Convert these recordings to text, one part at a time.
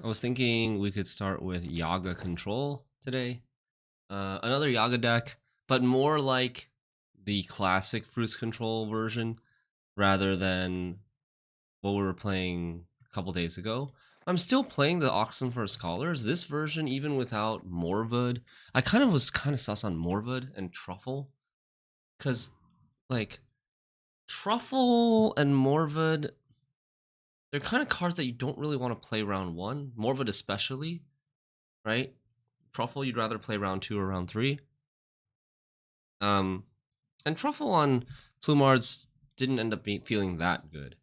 I was thinking we could start with Yaga Control today. Another Yaga deck, but more like the classic Fruits Control version rather than what we were playing a couple days ago. I'm still playing the Oxenford Scholars. This version, even without Morvud, I was kind of sus on Morvud and Truffle, because like Truffle and Morvud, they're kind of cards that you don't really want to play round one. Morvud especially, right? Truffle, you'd rather play round two or round three. And Truffle on Plumards didn't end up feeling that good.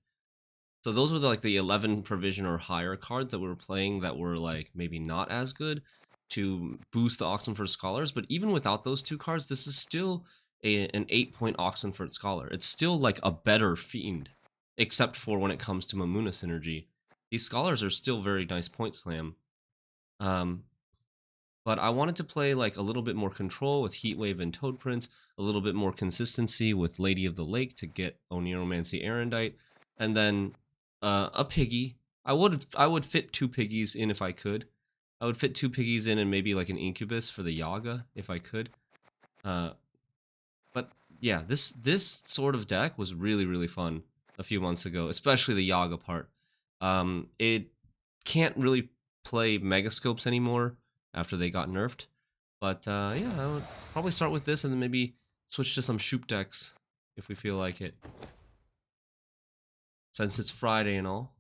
So those were like the 11 provision or higher cards that we were playing that were like maybe not as good to boost the Oxenford Scholars. But even without those two cards, this is still an 8-point Oxenford Scholar. It's still like a better Fiend, except for when it comes to Mamuna synergy. These Scholars are still very nice point slam. But I wanted to play like a little bit more control with Heatwave and Toad Prince, a little bit more consistency with Lady of the Lake to get Oniromancy Erendite, and then a piggy. I would fit two piggies in if I could. I would fit two piggies in and maybe like an incubus for the Yaga if I could. But yeah, this sort of deck was really fun a few months ago, especially the Yaga part. It can't really play Megascopes anymore after they got nerfed. But yeah, I would probably start with this and then maybe switch to some Shupe decks if we feel like it. Since it's Friday and all.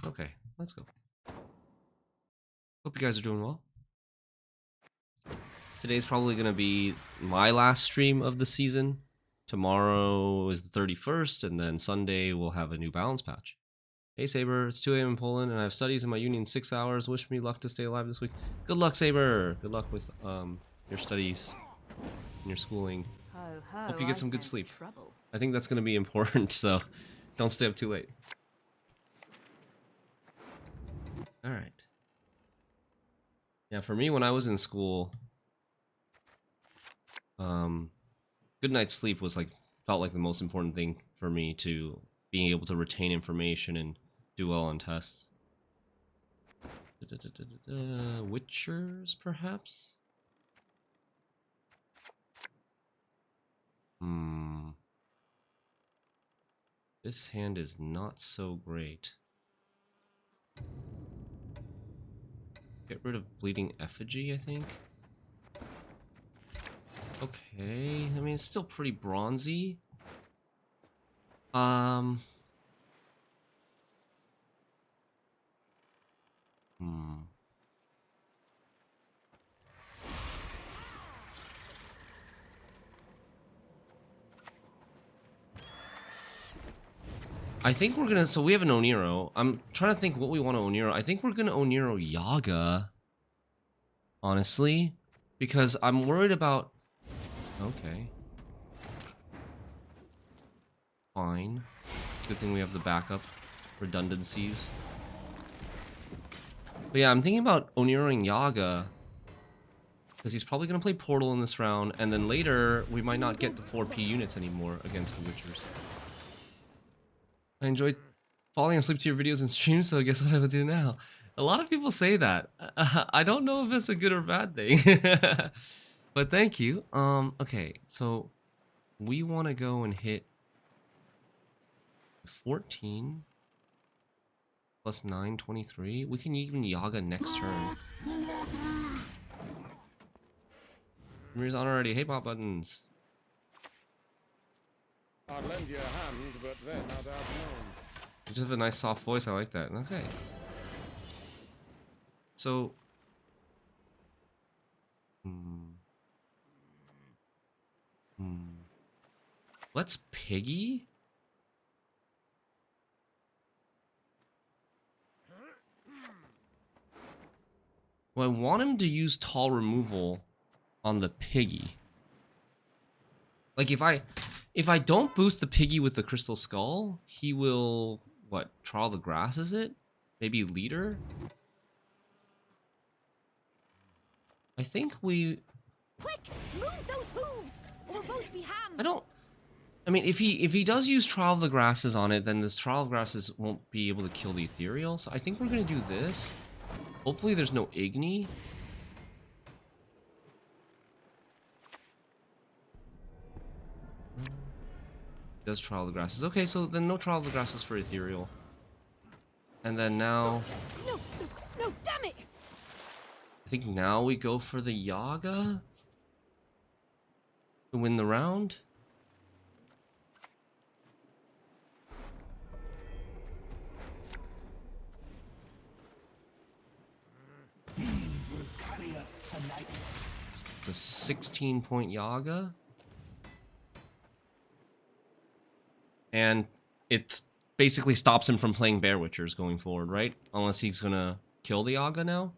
Okay, let's go. Hope you guys are doing well. Today's probably going to be my last stream of the season. Tomorrow is the 31st, and then Sunday we'll have a new balance patch. Hey Saber, it's 2 a.m. in Poland, and I have studies in my uni in 6 hours. Wish me luck to stay alive this week. Good luck, Saber. Good luck with your studies and your schooling. Hope you get some good sleep. I think that's going to be important, so don't stay up too late. All right. Yeah, for me, when I was in school, good night's sleep was felt like the most important thing for me to being able to retain information and do well on tests. Witchers, perhaps? This hand is not so great. Get rid of Bleeding Effigy, I think. Okay, I mean, it's still pretty bronzy. I think we're gonna, so we have an Oniro. I'm trying to think what we want to Oniro. I think we're gonna Oniro Yaga. Honestly. Because I'm worried about... Okay. Fine. Good thing we have the backup redundancies. But yeah, I'm thinking about Oniroing Yaga. Because he's probably going to play Portal in this round. And then later, we might not get the 4P units anymore against the Witchers. I enjoyed falling asleep to your videos and streams, so guess what I would do now? A lot of people say that. I don't know if it's a good or bad thing. But thank you. Okay, so we want to go and hit 14 plus 9, 23. We can even Yaga next turn. Mirror's on already. Hey, pop buttons. I'd lend you a hand, but then I'd have known. You just have a nice soft voice. I like that. Okay. So. Let's Piggy. Well, I want him to use tall removal on the Piggy. Like if I don't boost the Piggy with the Crystal Skull, he will what? Trawl the Grass, is it? Maybe Leader? I think we... Quick! Move those hooves! Or we'll both be hammed! I don't... I mean, if he does use Trial of the Grasses on it, then this Trial of Grasses won't be able to kill the Ethereal. So I think we're gonna do this. Hopefully there's no Igni. Does Trial of the Grasses. Okay, so then no Trial of the Grasses for Ethereal. And then now... No, damn it! I think now we go for the Yaga to win the round. The 16-point Yaga. And it basically stops him from playing Bear Witchers going forward, right? Unless he's gonna kill the Yaga now.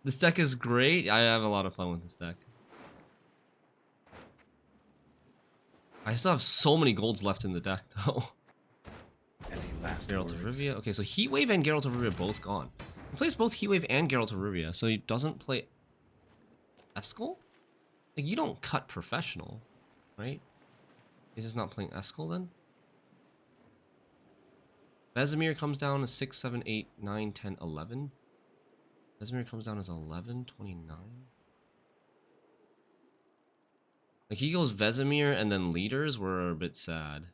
This deck is great. I have a lot of fun with this deck. I still have so many golds left in the deck, though. Geralt of Rivia. Okay, so Heatwave and Geralt of Rivia both gone. He plays both Heatwave and Geralt of Rivia, so he doesn't play Eskel? Like, you don't cut Professional, right? He's just not playing Eskel then? Vesemir comes down as 6, 7, 8, 9, 10, 11. Vesemir comes down as 11, 29. Like, he goes Vesemir and then leaders were a bit sad.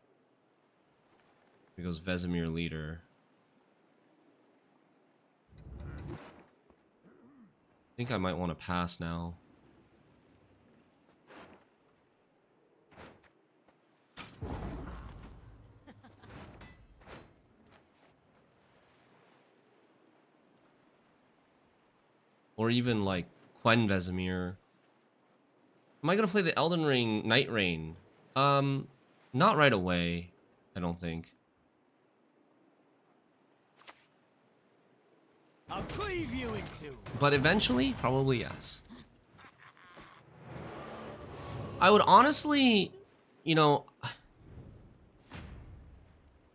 He goes Vesemir leader. I think I might want to pass now. Or even like Quen Vesemir. Am I gonna play the Elden Ring Night Rain? Not right away, I don't think. I'll cleave you in two. But eventually, probably yes. I would honestly, you know,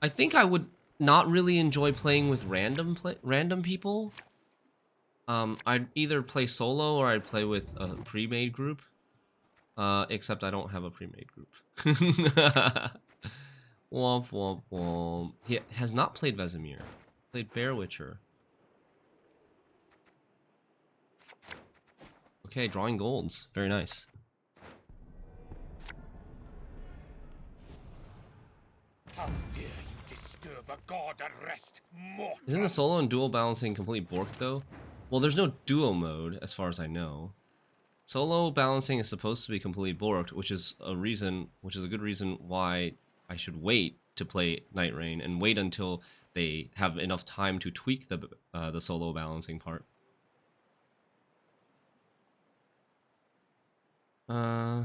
I think I would not really enjoy playing with random people. I'd either play solo or I'd play with a pre-made group. Except I don't have a pre-made group. Womp womp womp. He has not played Vesemir. Played Bear Witcher. Okay, drawing golds. Very nice. How dare you disturb a god at rest, mortal? Isn't the solo and dual balancing complete borked though? Well, there's no duo mode as far as I know. Solo balancing is supposed to be completely borked, which is a good reason why I should wait to play Night Rain and wait until they have enough time to tweak the solo balancing part. I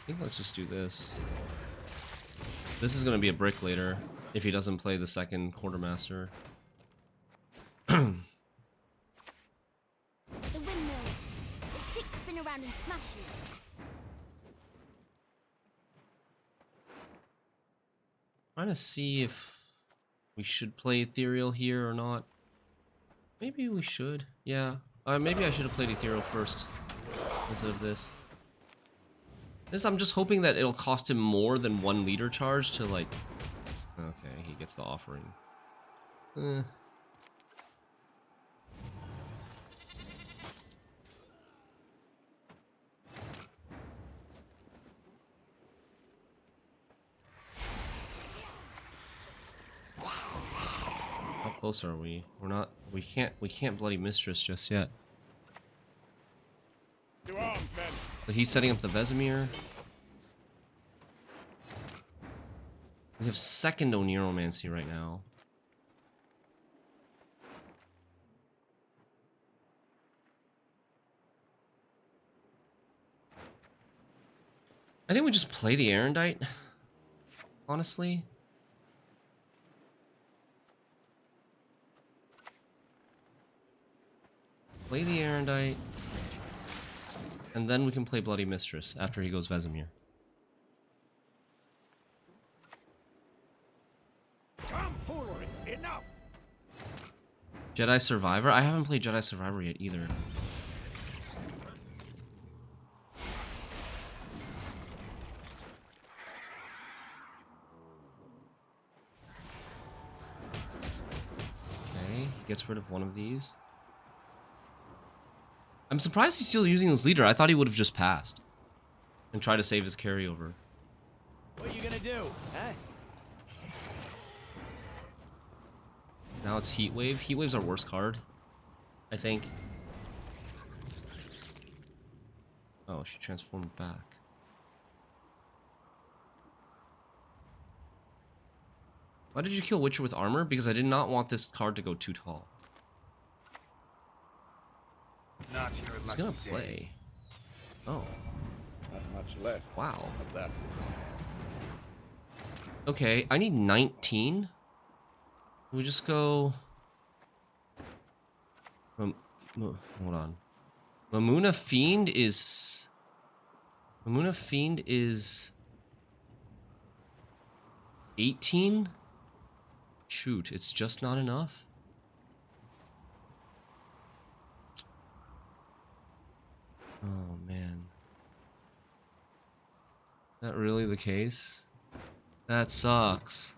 think let's just do this. This is going to be a brick later if he doesn't play the second Quartermaster. The windmill. The sticks spin around and smash you. Trying to see if we should play Ethereal here or not. Maybe we should. Yeah. Maybe I should have played Ethereal first instead of this. I'm just hoping that it'll cost him more than 1 leader charge to like... Okay, he gets the offering. How close are we? We're not... We can't Bloody Mistress just yet. To arms, men. So he's setting up the Vesemir. We have second Oniromancy right now. I think we just play the Erendite, honestly. Play the Erendite. And then we can play Bloody Mistress after he goes Vesemir. Come forward, enough. Jedi Survivor? I haven't played Jedi Survivor yet either. Okay, he gets rid of one of these. I'm surprised he's still using this leader. I thought he would have just passed and tried to save his carryover. What are you gonna do, huh? Now it's Heat Wave. Heat Wave's our worst card, I think. Oh, she transformed back. Why did you kill Witcher with armor? Because I did not want this card to go too tall. Not your He's lucky gonna day. play. Oh, Not much left wow. of that. Okay, I need 19. We just go... hold on. Mamuna Fiend is... Mamuna Fiend is... 18? Shoot, it's just not enough. Oh, man. Is that really the case? That sucks.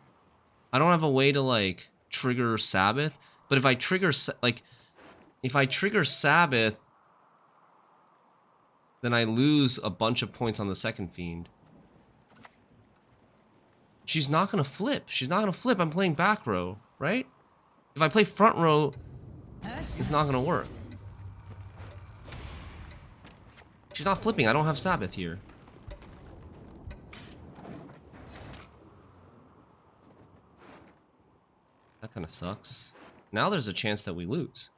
I don't have a way to, like, trigger Sabbath, but if I trigger, if I trigger Sabbath, then I lose a bunch of points on the second Fiend. She's not gonna flip. She's not gonna flip. I'm playing back row, right? If I play front row, it's not gonna work. She's not flipping. I don't have Sabbath here. That kind of sucks. Now there's a chance that we lose.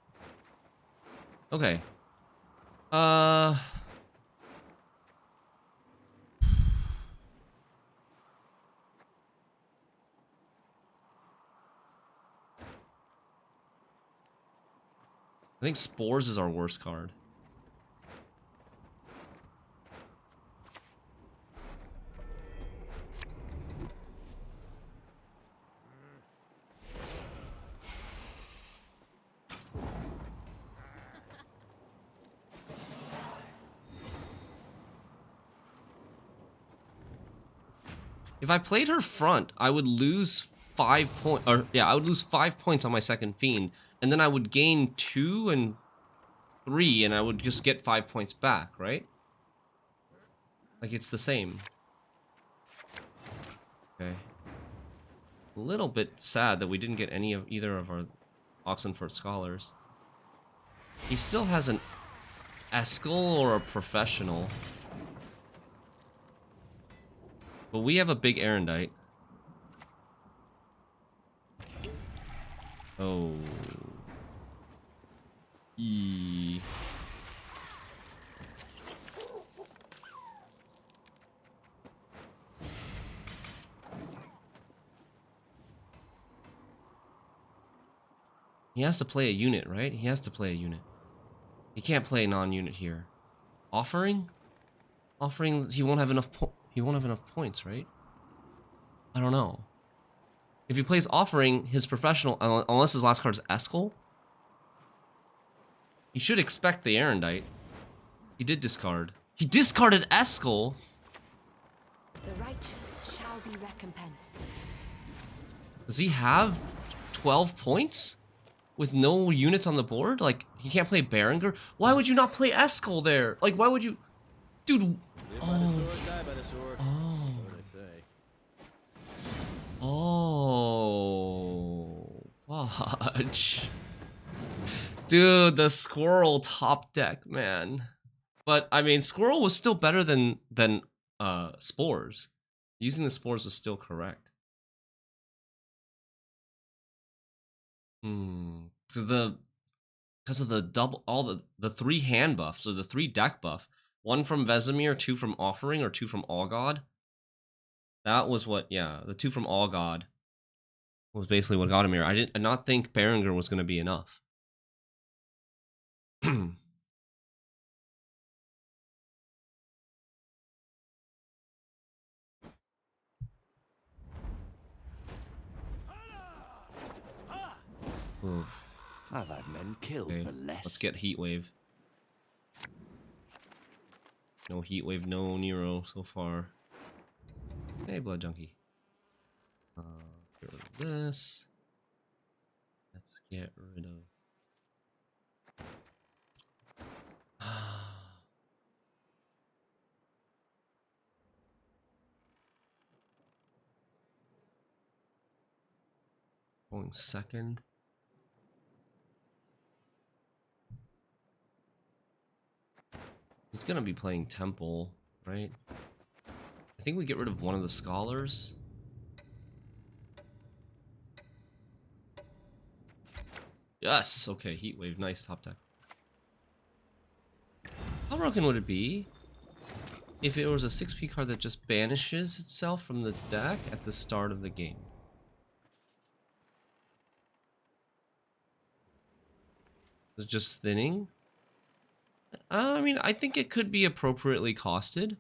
Okay. I think Spores is our worst card. If I played her front, I would lose 5 points. Or yeah, I would lose 5 points on my second Fiend, and then I would gain 2 and 3, and I would just get 5 points back, right? Like it's the same. Okay. A little bit sad that we didn't get any of either of our Oxenford Scholars. He still has an Eskel or a Professional. But we have a big Erendite. Oh. Eee. He has to play a unit, right? He has to play a unit. He can't play a non-unit here. Offering? Offering, he won't have enough points, right? I don't know. If he plays Offering, his Professional, unless his last card is Eskel, he should expect the Erendite. He did discard. He discarded Eskel! The righteous shall be recompensed. Does he have 12 points? With no units on the board? Like, he can't play Berenger? Why would you not play Eskel there? Like, why would you... Dude... Live by the sword, die by the sword. Oh. That's what I say. Oh... Watch. Dude, the Squirrel top deck, man. But, I mean, Squirrel was still better than Spores. Using the Spores was still correct. Because of the double, all the 3 hand buffs, or the 3 deck buff. 1 from Vesemir, 2 from Offering, or 2 from All God. That was what, yeah, the 2 from All God was basically what got him here. I did not think Berenger was going to be enough. Oof. I've had men killed Okay, for less. let's get Heat Wave. No Heat Wave, no Nero so far. Hey, Blood Junkie. Get rid of this. Let's get rid of... Going second. He's gonna be playing Temple, right? I think we get rid of one of the Scholars. Yes! Okay, Heat Wave. Nice top deck. How broken would it be if it was a 6P card that just banishes itself from the deck at the start of the game? It's just thinning? I mean, I think it could be appropriately costed.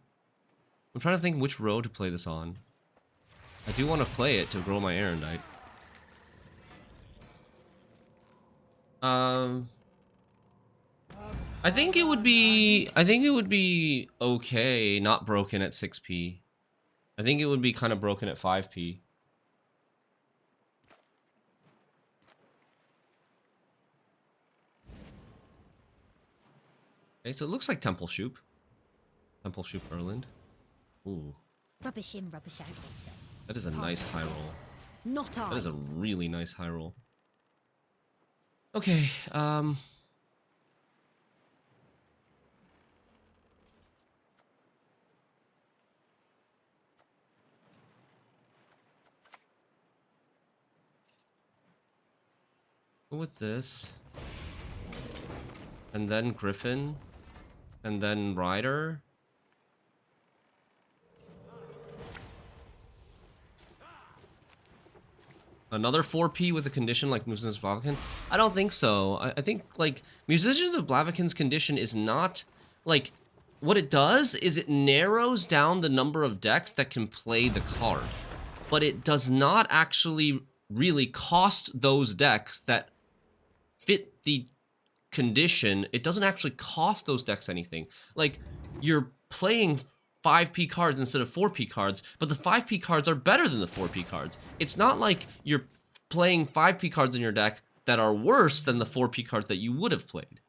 I'm trying to think which row to play this on. I do want to play it to grow my Erendite. I think it would be okay, not broken at 6P. I think it would be kind of broken at 5P. Okay, so it looks like Temple Shupe. Temple Shupe Erland. Ooh. Rubbish in, rubbish out, they say. That is a nice high roll. Not I. That is a really nice high roll. Okay, go with this. And then Griffin. And then Rider. Another 4P with a condition like Musicians of Blaviken? I don't think so. I think, like, Musicians of Blaviken's condition is not, like, what it does is it narrows down the number of decks that can play the card. But it does not actually really cost those decks that fit the condition. It doesn't actually cost those decks anything. Like, you're playing 5P cards instead of 4P cards, but the 5P cards are better than the 4P cards. It's not like you're playing 5P cards in your deck that are worse than the 4P cards that you would have played,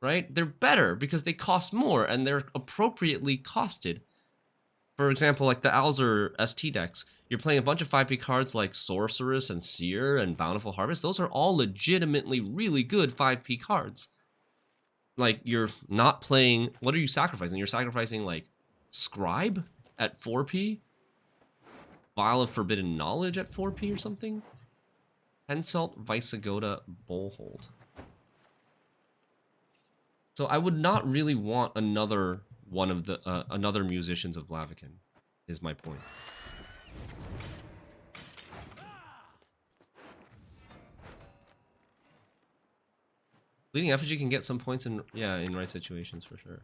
right? They're better because they cost more and they're appropriately costed. For example, like the Alzur ST decks, you're playing a bunch of 5P cards like Sorceress and Seer and Bountiful Harvest. Those are all legitimately really good 5P cards. Like, you're not playing... What are you sacrificing? You're sacrificing, like, Scribe at 4P? Vial of Forbidden Knowledge at 4P or something? Henselt, Vicegoda, Bullhold. So I would not really want another one of the... another Musicians of Blaviken, is my point. Bleeding Effigy can get some points in... Yeah, in right situations, for sure.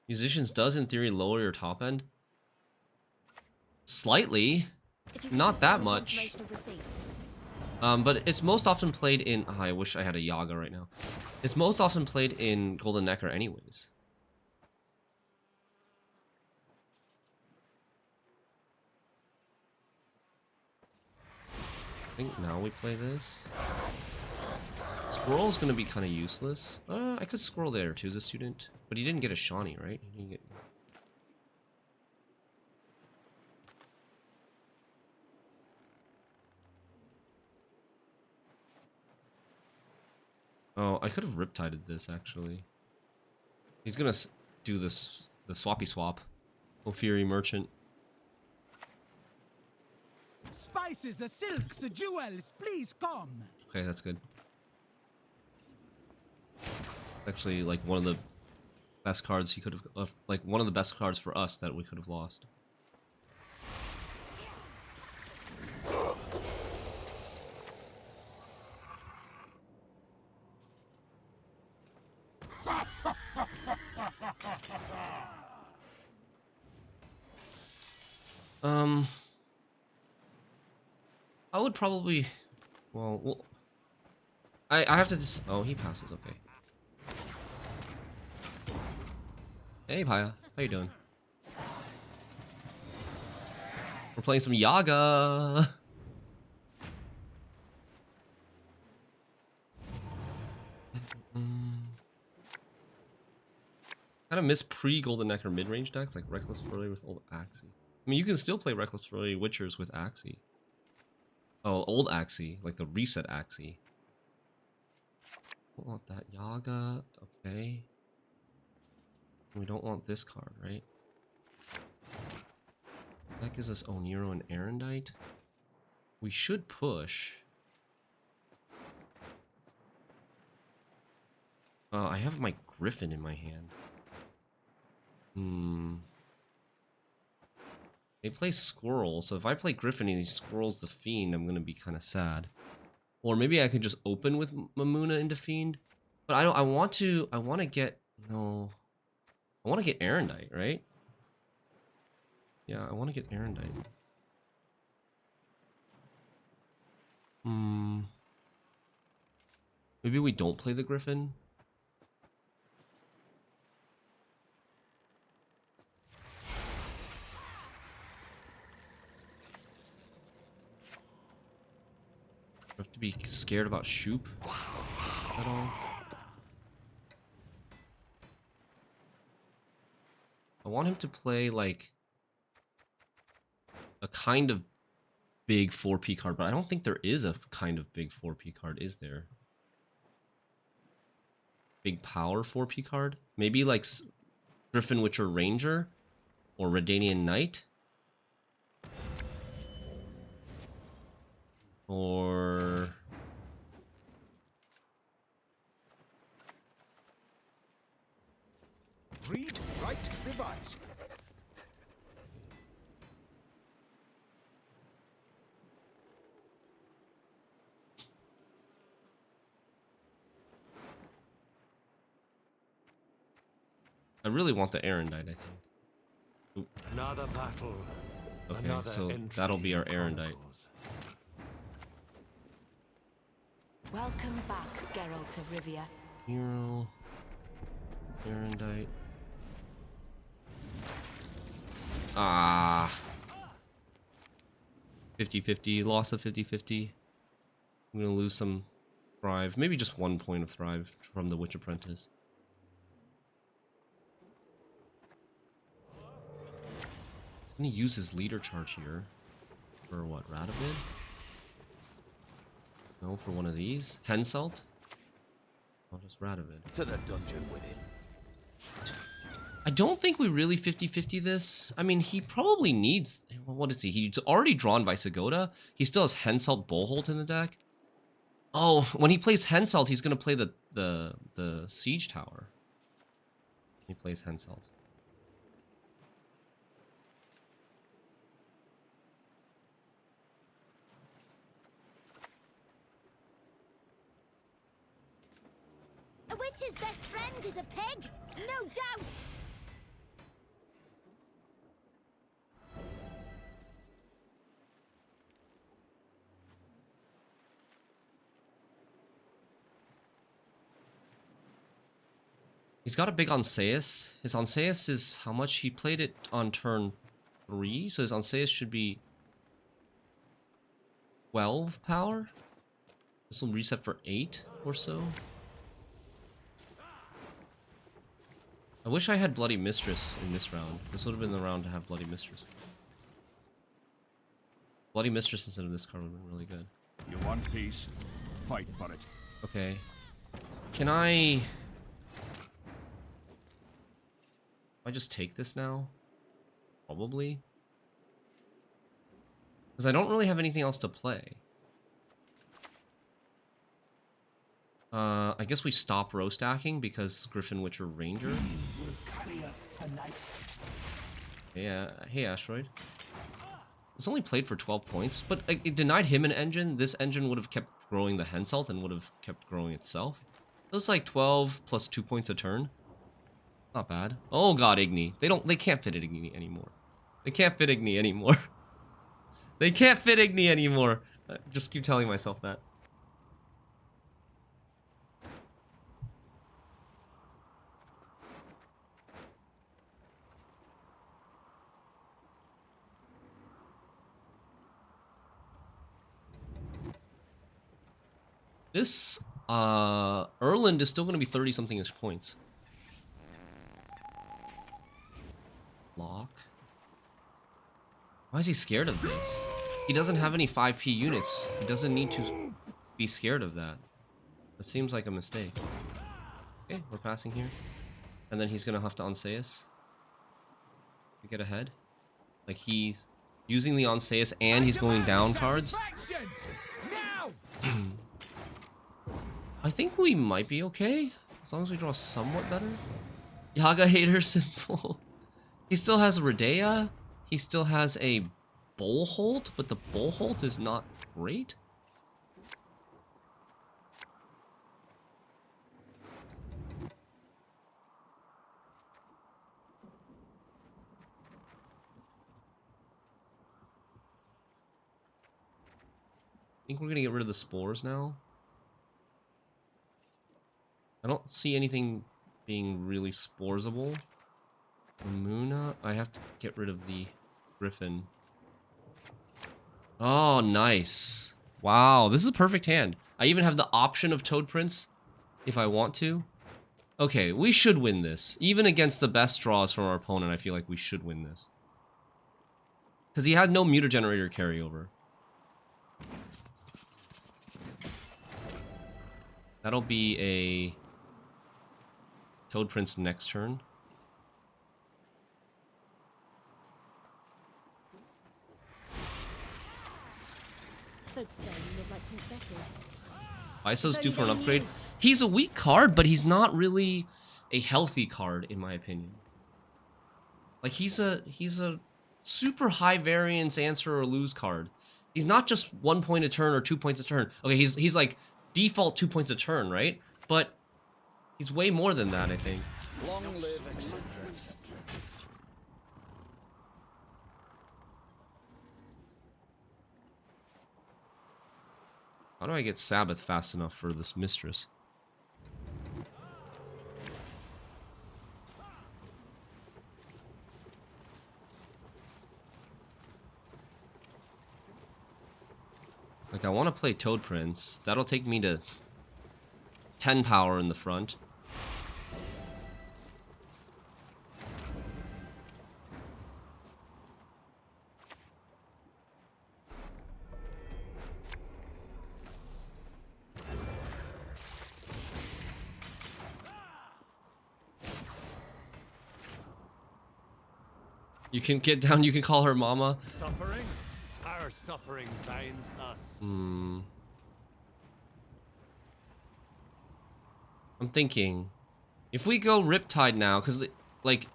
Musicians does, in theory, lower your top end. Slightly. Not that much. But it's most often played in... Oh, I wish I had a Yaga right now. It's most often played in Golden Necker anyways. I think now we play this. Squirrel's gonna be kind of useless. I could Squirrel there too as a student. But he didn't get a Shawnee, right? He didn't get... Oh, I could have Riptided this, actually. He's gonna do this, the swappy swap. Ophiri Merchant. Spices, the silks, the jewels, please come. Okay, that's good. Actually, like, one of the best cards he could have... like, one of the best cards for us that we could have lost. I would probably... Well, I have to just... Oh, he passes, okay. Hey, Paya. How you doing? We're playing some Yaga. Kind of miss pre-Golden Nectar mid-range decks, like Reckless Fury with old Axie. I mean, you can still play Reckless Fury Witchers with Axie. Oh, old Axie, like the reset Axie. Don't want that Yaga. Okay. We don't want this card, right? That gives us Oniro and Erendite. We should push. I have my Griffin in my hand. They play Squirrel, so if I play Griffin and he Squirrels the Fiend, I'm gonna be kind of sad. Or maybe I could just open with Mamuna into Fiend. But I don't. I want to get no. I want to get Erendite, right? Yeah, I want to get Erendite. Maybe we don't play the Griffin. I have to be scared about Shupe at all. I want him to play like a kind of big 4P card, but I don't think there is a kind of big 4P card, is there? Big power 4P card? Maybe like Griffin Witcher Ranger or Redanian Knight? Or... Read, write, revise. I really want the Erendite, I think. Oop. Another battle. Okay, Another so entry that'll be our in Erendite. Chronicles. Welcome back, Geralt of Rivia. Hero. Erendite. Ah. 50-50. Loss of 50-50. I'm gonna lose some thrive. Maybe just 1 point of thrive from the Witch Apprentice. He's gonna use his leader charge here. For what? Radovid? No, for one of these. Henselt? I'll just Radovid. To the dungeon with him. I don't think we really 50-50 this. I mean, he probably needs... What is he? He's already drawn Visigoda. He still has Henselt Boholt in the deck. Oh, when he plays Henselt, he's going to play the Siege Tower. He plays Henselt. A witch's best friend is a pig, no doubt. He's got a big Onseus. His Onseus is how much? He played it on turn 3, so his Onseus should be 12 power. This will reset for 8 or so. I wish I had Bloody Mistress in this round. This would have been the round to have Bloody Mistress. Bloody Mistress instead of this card would have been really good. You want peace? Fight for it. Okay. Can I just take this now? Probably. Because I don't really have anything else to play. I guess we stop row stacking because Griffin Witcher Ranger. Yeah, hey Asteroid. It's only played for 12 points, but it denied him an engine. This engine would have kept growing the Henselt and would have kept growing itself. It was like 12 plus 2 points a turn. Not bad. Oh god, Igni. They can't fit it Igni anymore. They can't fit Igni anymore. They can't fit Igni anymore. Just keep telling myself that. This Erland is still going to be 30-something-ish points. Lock. Why is he scared of this? He doesn't have any 5p units. He doesn't need to be scared of that. That seems like a mistake. Okay, we're passing here. And then he's going to have to Onseus to get ahead. Like, he's using the Onseus and he's going down cards. Now! I think we might be okay. As long as we draw somewhat better. Yaga hater symbol. He still has Redea. He still has a Bullholt, but the Bullholt is not great. I think we're gonna get rid of the spores now. I don't see anything being really sporesable. Muna, I have to get rid of the Griffin. Oh, nice. Wow, this is a perfect hand. I even have the option of Toad Prince if I want to. Okay, we should win this. Even against the best draws from our opponent, I feel like we should win this. Because he had no Muta Generator carryover. That'll be a Toad Prince next turn. Folks say you look like princesses. Iso's due for an upgrade. He's a weak card, but he's not really a healthy card, in my opinion. Like, he's a super high variance answer or lose card. He's not just 1 point a turn or 2 points a turn. Okay, he's like default 2 points a turn, right? But he's way more than that, I think. Long live Eccentrics. How do I get Sabbath fast enough for this mistress? Like, I want to play Toad Prince. That'll take me to 10 power in the front. You can get down, you can call her mama. Suffering? Our suffering binds us. I'm thinking, if we go Riptide now, because, like,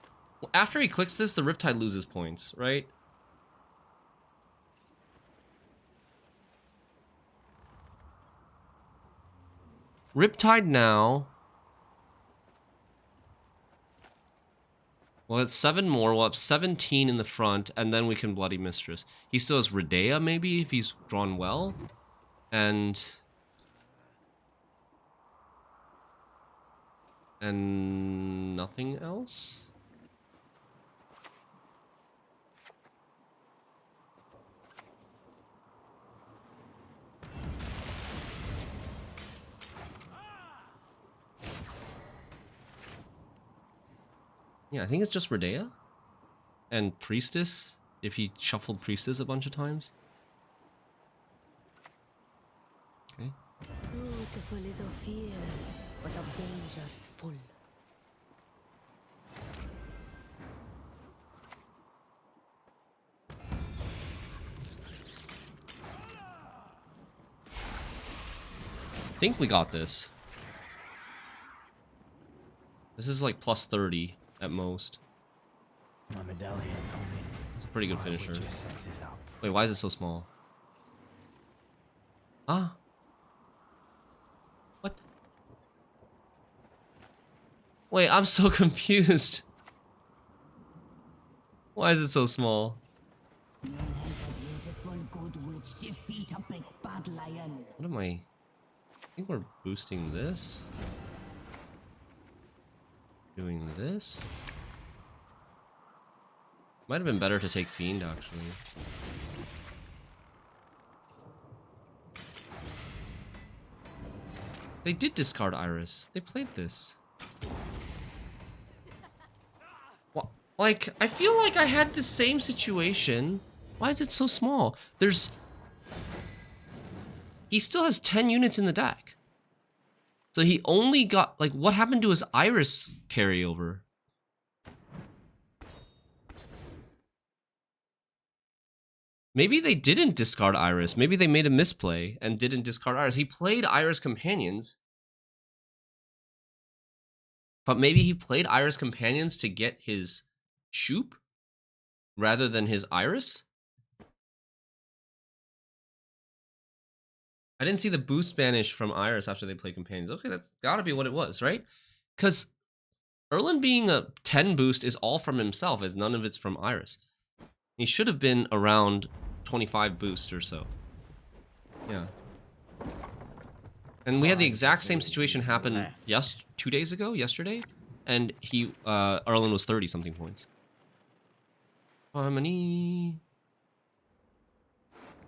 after he clicks this, the Riptide loses points, right? Riptide now. Well, it's 7 more. We'll have 17 in the front, and then we can Bloody Mistress. He still has Redea, maybe, if he's drawn well. And nothing else? Yeah, I think it's just Redea. And Priestess, if he shuffled Priestess a bunch of times. Okay. Beautiful is of fear, but of dangers full. I think we got this. This is like plus 30 at most. My medallion told me. It's a pretty good my finisher. witch's senses out. Wait, why is it so small? Ah. What? Wait, I'm so confused. Why is it so small? You'll help a beautiful good witch defeat a big bad lion. What am I think we're boosting this. Doing this. Might have been better to take Fiend, actually. They did discard Iris. They played this. What? Like, I feel like I had the same situation. Why is it so small? There's... He still has 10 units in the deck. So he only got... Like, what happened to his Iris carryover? Maybe they didn't discard Iris. Maybe they made a misplay and didn't discard Iris. He played Iris Companions. But maybe he played Iris Companions to get his Shupe rather than his Iris? I didn't see the boost banish from Iris after they played Companions. Okay, that's gotta be what it was, right? Because Erland being a 10 boost is all from himself, as none of it's from Iris. He should have been around 25 boost or so. Yeah. And we had the exact same situation happen 2 days ago, yesterday, and he Erland was 30 something points. Harmony.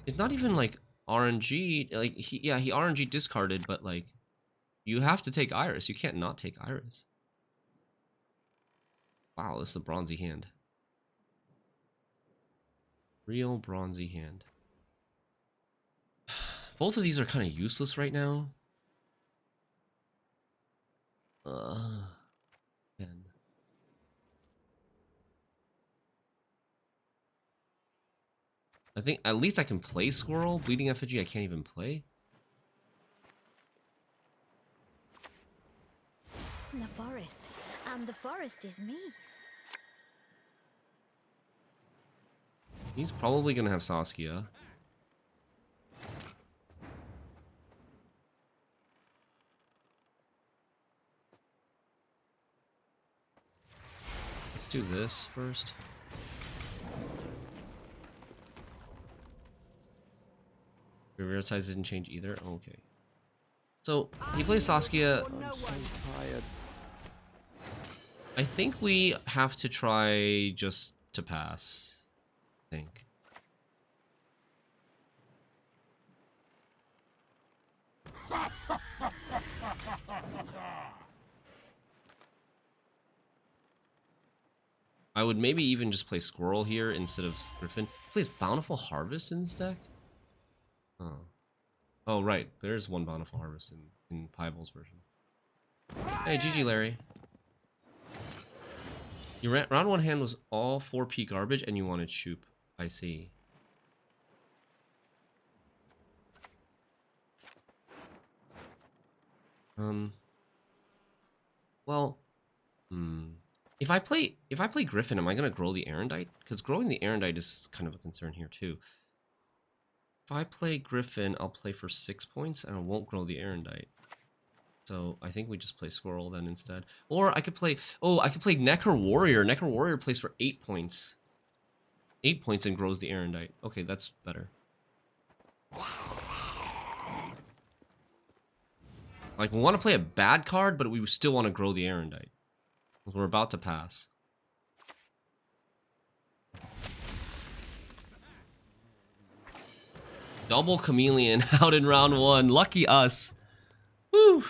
It's not even like RNG, like he RNG discarded, but like you have to take Iris. You can't not take Iris. Wow, this is a bronzy hand. Real bronzy hand. Both of these are kind of useless right now. Man. I think at least I can play Squirrel. Bleeding Effigy I can't even play. The forest. And the forest is me. He's probably gonna have Saskia. Let's do this first. Reveal size didn't change either. Oh, okay. So he plays Saskia. I'm so tired. I think we have to try just to pass. I think. I would maybe even just play Squirrel here instead of Griffin. He plays Bountiful Harvest in this deck? Oh. Oh, right. There's one Bountiful Harvest in Pieble's version. Hey, GG, Larry. Your round one hand was all 4P garbage and you wanted Shupe. I see. Well, if I play Griffin, am I gonna grow the Erendite? Because growing the Erendite is kind of a concern here too. If I play Griffin, I'll play for 6 points and I won't grow the Erendite. So I think we just play Squirrel then instead. Or I could play, I could play Necro Warrior. Necro Warrior plays for 8 points. 8 points and grows the Erendite. Okay, that's better. Like, we want to play a bad card, but we still want to grow the Erendite. We're about to pass. Double Chameleon out in round one. Lucky us. Woo!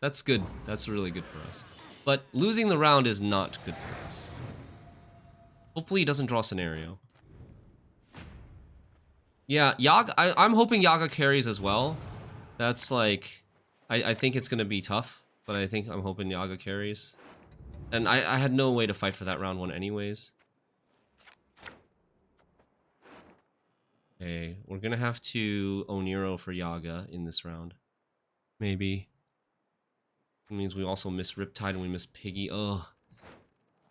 That's good. That's really good for us. But losing the round is not good for us. Hopefully he doesn't draw Scenario. Yeah, Yaga. I'm hoping Yaga carries as well. That's like... I think it's going to be tough. But I'm hoping Yaga carries. And I had no way to fight for that round one anyways. Okay, we're going to have to Oniro for Yaga in this round. Maybe. It means we also miss Riptide and we miss Piggy. Ugh.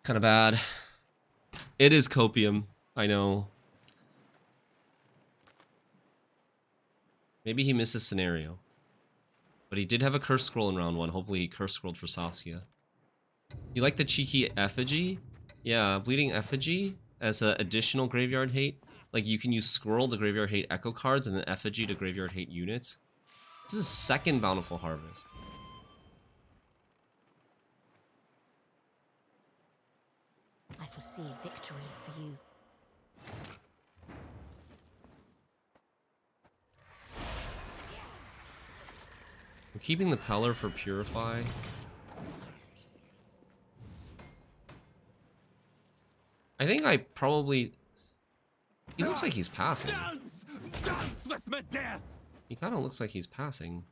Kind of bad. It is Copium. I know. Maybe he misses Scenario. But he did have a Curse Scroll in round one. Hopefully he Curse Scrolled for Saskia. You like the cheeky Effigy? Yeah, Bleeding Effigy. as an additional graveyard hate. Like, you can use Squirrel to graveyard hate Echo cards and then Effigy to graveyard hate units. This is second Bountiful Harvest. I foresee victory for you. I'm keeping the Peller for Purify. I think I probably... He looks like he's passing. Dance with my death! He kind of looks like he's passing.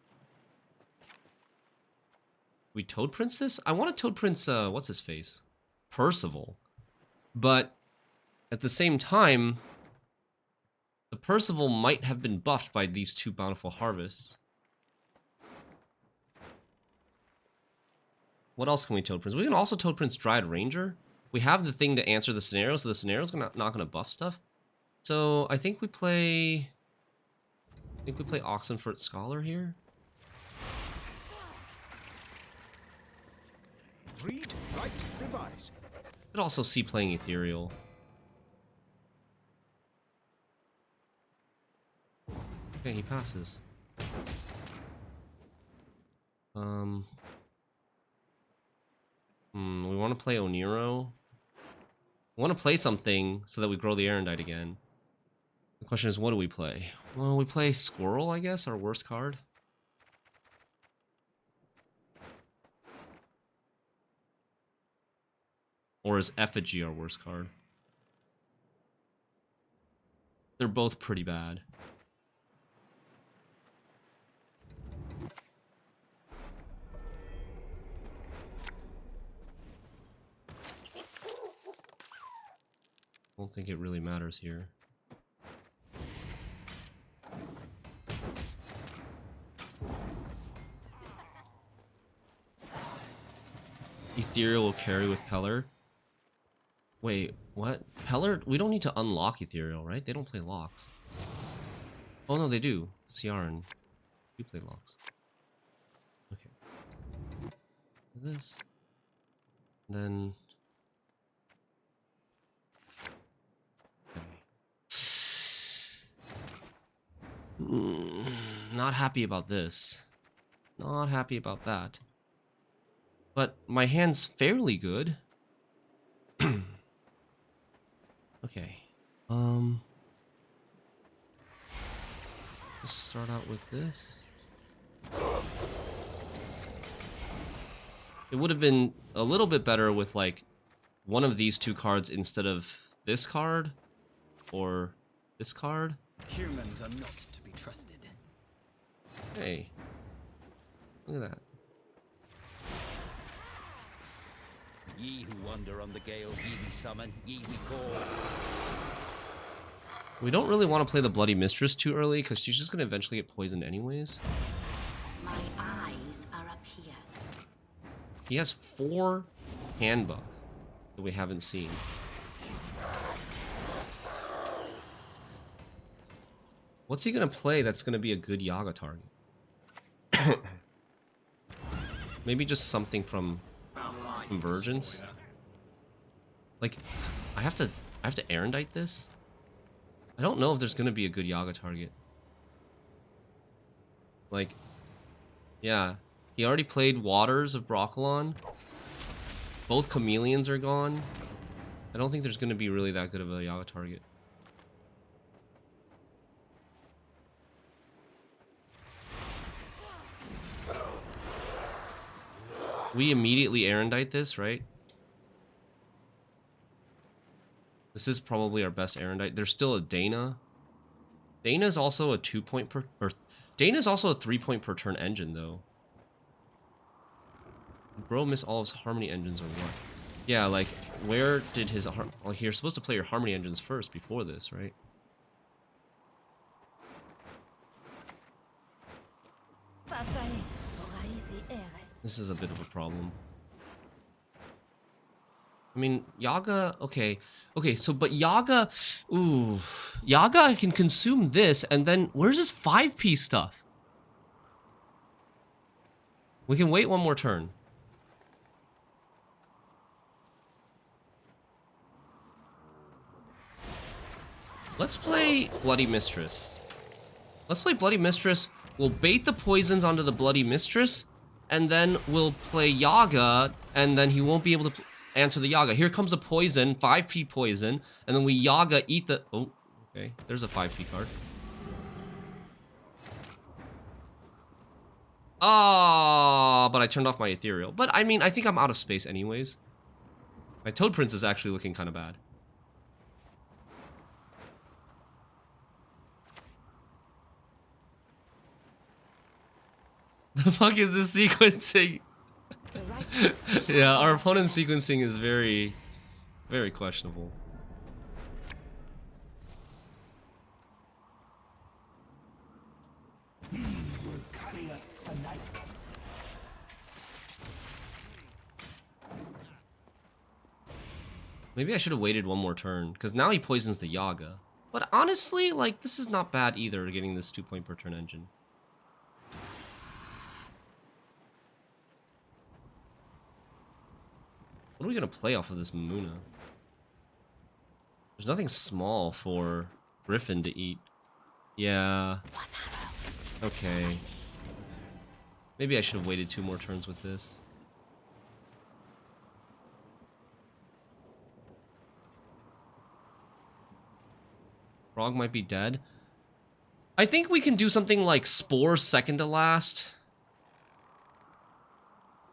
We Toad Prince this? I want to Toad Prince, what's his face? Percival. But at the same time, the Percival might have been buffed by these two Bountiful Harvests. What else can we Toad Prince? We can also Toad Prince Dryad Ranger. We have the thing to answer the scenario, so the scenario's not going to buff stuff. So I think we play... Oxenfurt Scholar here. Read, write, revise. Could also see playing Ethereal. Okay, he passes. We want to play Oniro. We want to play something so that we grow the Erendite again. The question is, what do we play? Well, we play Squirrel, I guess, our worst card. Or is Effigy our worst card? They're both pretty bad. I don't think it really matters here. Ethereal will carry with Peller. Wait, what? Peller? We don't need to unlock Ethereal, right? They don't play locks. Oh no, they do. Ciaran do play locks. Okay. This. Then... Not happy about this. Not happy about that. But my hand's fairly good. Okay. Let's start out with this. It would have been a little bit better with like one of these two cards instead of this card or this card. Humans are not to be trusted. Hey, look at that. Ye who wander on the gale, ye we summon, ye we call. We don't really want to play the Bloody Mistress too early because she's just going to eventually get poisoned anyways. My eyes are up here. He has 4 hand buff that we haven't seen. What's he going to play that's going to be a good Yaga target? Maybe just something from Convergence? Like, I have to Erendite this? I don't know if there's going to be a good Yaga target. Like, yeah. He already played Waters of Broccolon. Both Chameleons are gone. I don't think there's going to be really that good of a Yaga target. We immediately Erendite this, right? This is probably our best Erendite. There's still a Dana. Dana's also a 2-point per... Or Dana's also a 3-point per turn engine, though. Bro miss all of his Harmony engines or what? Yeah, like, where did his... Like, you're supposed to play your Harmony engines first before this, right? This is a bit of a problem. I mean, Yaga, okay. Okay, so, but Yaga, ooh. Yaga can consume this, and then, where's his 5P stuff? We can wait one more turn. Let's play Bloody Mistress. Let's play Bloody Mistress. We'll bait the poisons onto the Bloody Mistress, and then we'll play Yaga, and then he won't be able to answer the Yaga. Here comes a poison, 5p poison, and then we Yaga eat the... Oh, okay. There's a 5p card. Ah, but I turned off my ethereal. But I mean, I think I'm out of space anyways. My Toad Prince is actually looking kind of bad. The fuck is this sequencing? Yeah, our opponent's sequencing is very, very questionable. Maybe I should have waited one more turn, because now he poisons the Yaga. But honestly, like, this is not bad either, getting this 2-point per turn engine. What are we gonna play off of this Muna? There's nothing small for Griffin to eat. Yeah. Okay. Maybe I should have waited 2 more turns with this. Frog might be dead. I think we can do something like Spore second to last.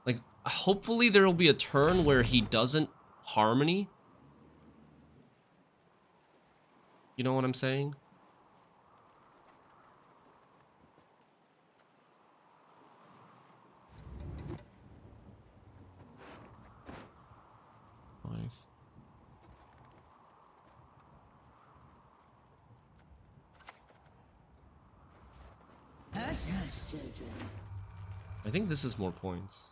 Like, hopefully there will be a turn where he doesn't Harmony. You know what I'm saying? I think this is more points.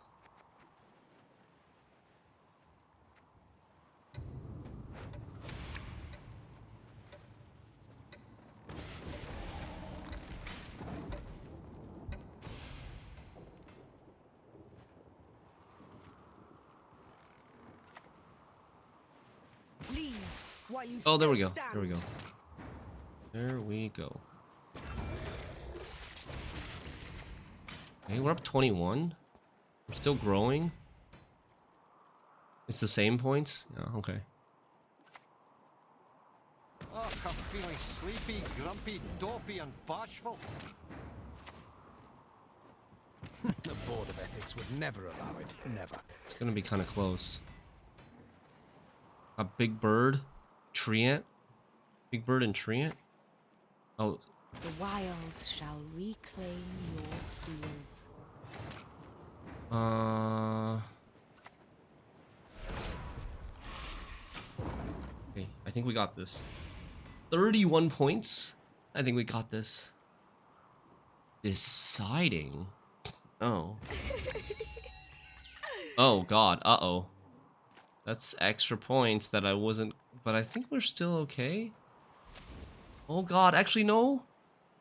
Oh, there we go. There we go. There we go. Okay, we're up 21. We're still growing. It's the same points? Yeah, okay. Oh, I'm feeling sleepy, grumpy, dopey, and bashful. The Board of Ethics would never allow it. Never. It's gonna be kind of close. A big bird, treant, big bird and treant. Oh, The wilds shall reclaim your fields. Okay, I think we got this. 31 points. I think we got this. Deciding. Oh. Oh God. Uh-oh. That's extra points that I wasn't... But I think we're still okay. Oh God. Actually, no.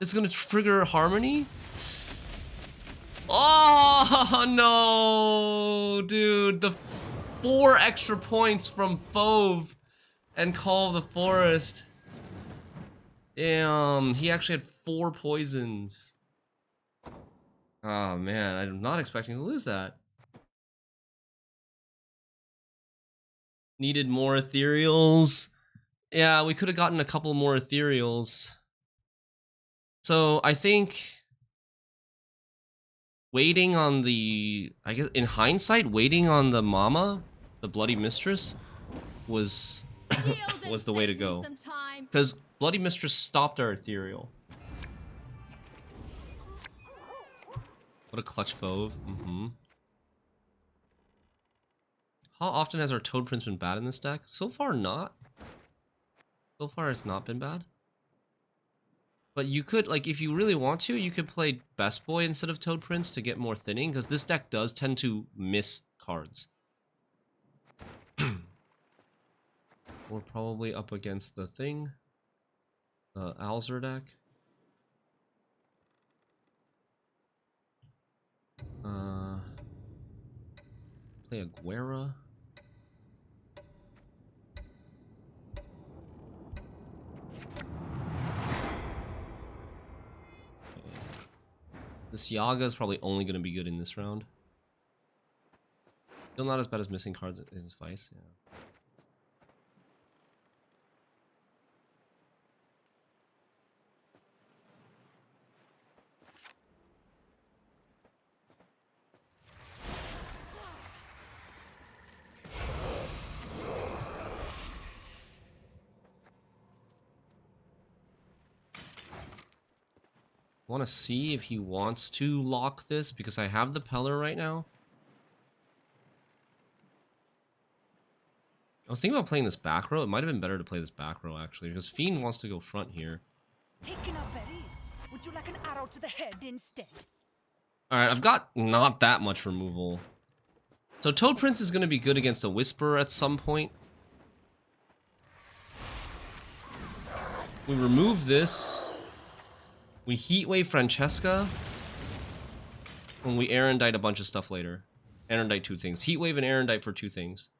It's gonna trigger Harmony. Oh no, dude. The 4 extra points from Fauve and Call of the Forest. Damn. He actually had 4 poisons. Oh man, I'm not expecting to lose that. Needed more ethereals. Yeah, we could have gotten a couple more ethereals. So I think waiting on the, I guess in hindsight, waiting on the Mama, the Bloody Mistress, was was the way to go. Because Bloody Mistress stopped our ethereal. What a clutch Fauve. How often has our Toad Prince been bad in this deck? So far, not. So far, it's not been bad. But you could, like, if you really want to, you could play Best Boy instead of Toad Prince to get more thinning, because this deck does tend to miss cards. We're probably up against the thing. The Alzur deck. Play a Guerra. This Yaga is probably only going to be good in this round. Still not as bad as missing cards as Vice, yeah. I want to see if he wants to lock this because I have the Peller right now. I was thinking about playing this back row. It might have been better to play this back row actually because Fiend wants to go front here. Taking up berries. Would you like an arrow to the head instead? Alright, I've got not that much removal. So Toad Prince is going to be good against a Whisper at some point. We remove this. We Heatwave Francesca. And we Erendite a bunch of stuff later. Erendite 2 things. Heatwave and Erendite for 2 things.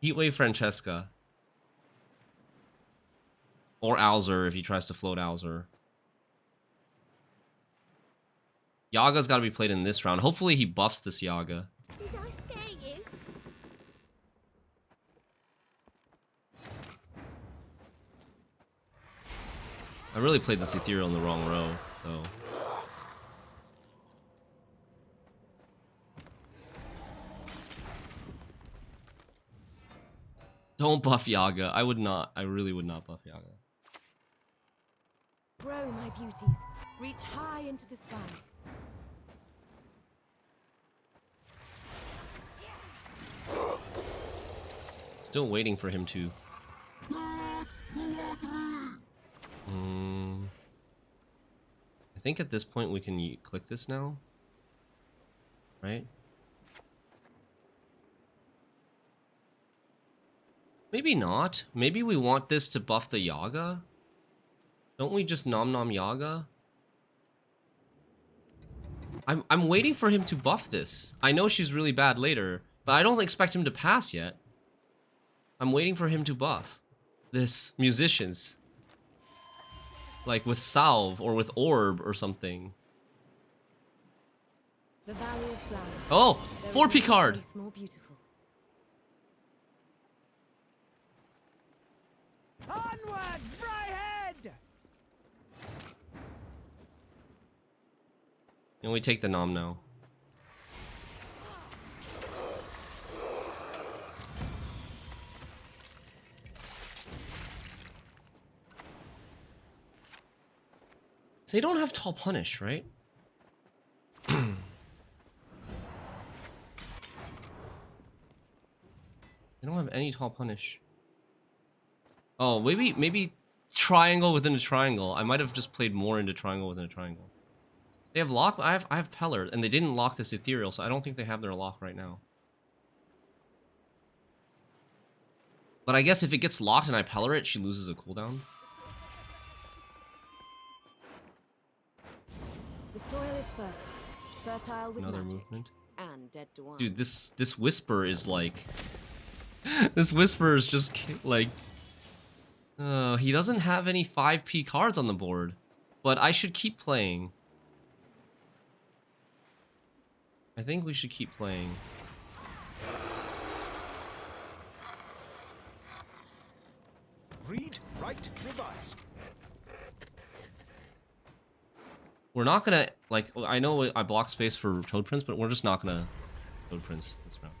Heatwave Francesca. Or Alzur if he tries to float Alzur. Yaga's got to be played in this round. Hopefully he buffs this Yaga. Did I scare you? I really played this Ethereal in the wrong row, though. Don't buff Yaga. I would not. I really would not buff Yaga. Grow, my beauties. Reach high into the sky. Still waiting for him to. I think at this point we can click this now. Right? Maybe not. Maybe we want this to buff the Yaga. Don't we just nom nom Yaga? I'm waiting for him to buff this. I know she's really bad later, but I don't expect him to pass yet. I'm waiting for him to buff this Musicians. Like with Salve or with Orb or something. The Valley of Flowers. Oh, 4P card. More beautiful. Onward, Fryhead! And we take the nom now. They don't have Tall Punish, right? They don't have any Tall Punish. Oh, maybe triangle within a triangle. I might have just played more into triangle within a triangle. They have lock. I have Peller, and they didn't lock this Ethereal, so I don't think they have their lock right now. But I guess if it gets locked and I Peller it, she loses a cooldown. The soil is fertile. Fertile with Another magic. movement. And dead to one. Dude, this Whisper is like... this Whisper is just like... he doesn't have any 5P cards on the board. But I should keep playing. I think we should keep playing. Read, write, revise. We're not gonna, like, I know I block space for Toad Prince, but we're just not gonna Toad Prince this round.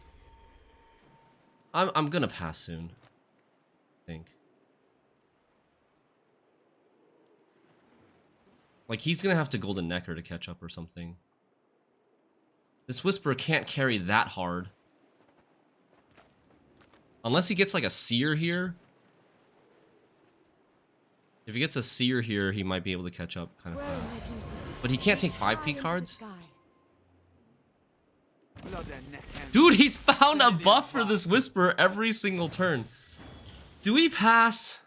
I'm gonna pass soon, I think. Like, he's gonna have to Golden Necker to catch up or something. This Whisper can't carry that hard. Unless he gets, like, a Seer here. If he gets a Seer here, he might be able to catch up kind of fast. But he can't take 5P cards? Dude, he's found a buff for this Whisper every single turn. Do we pass?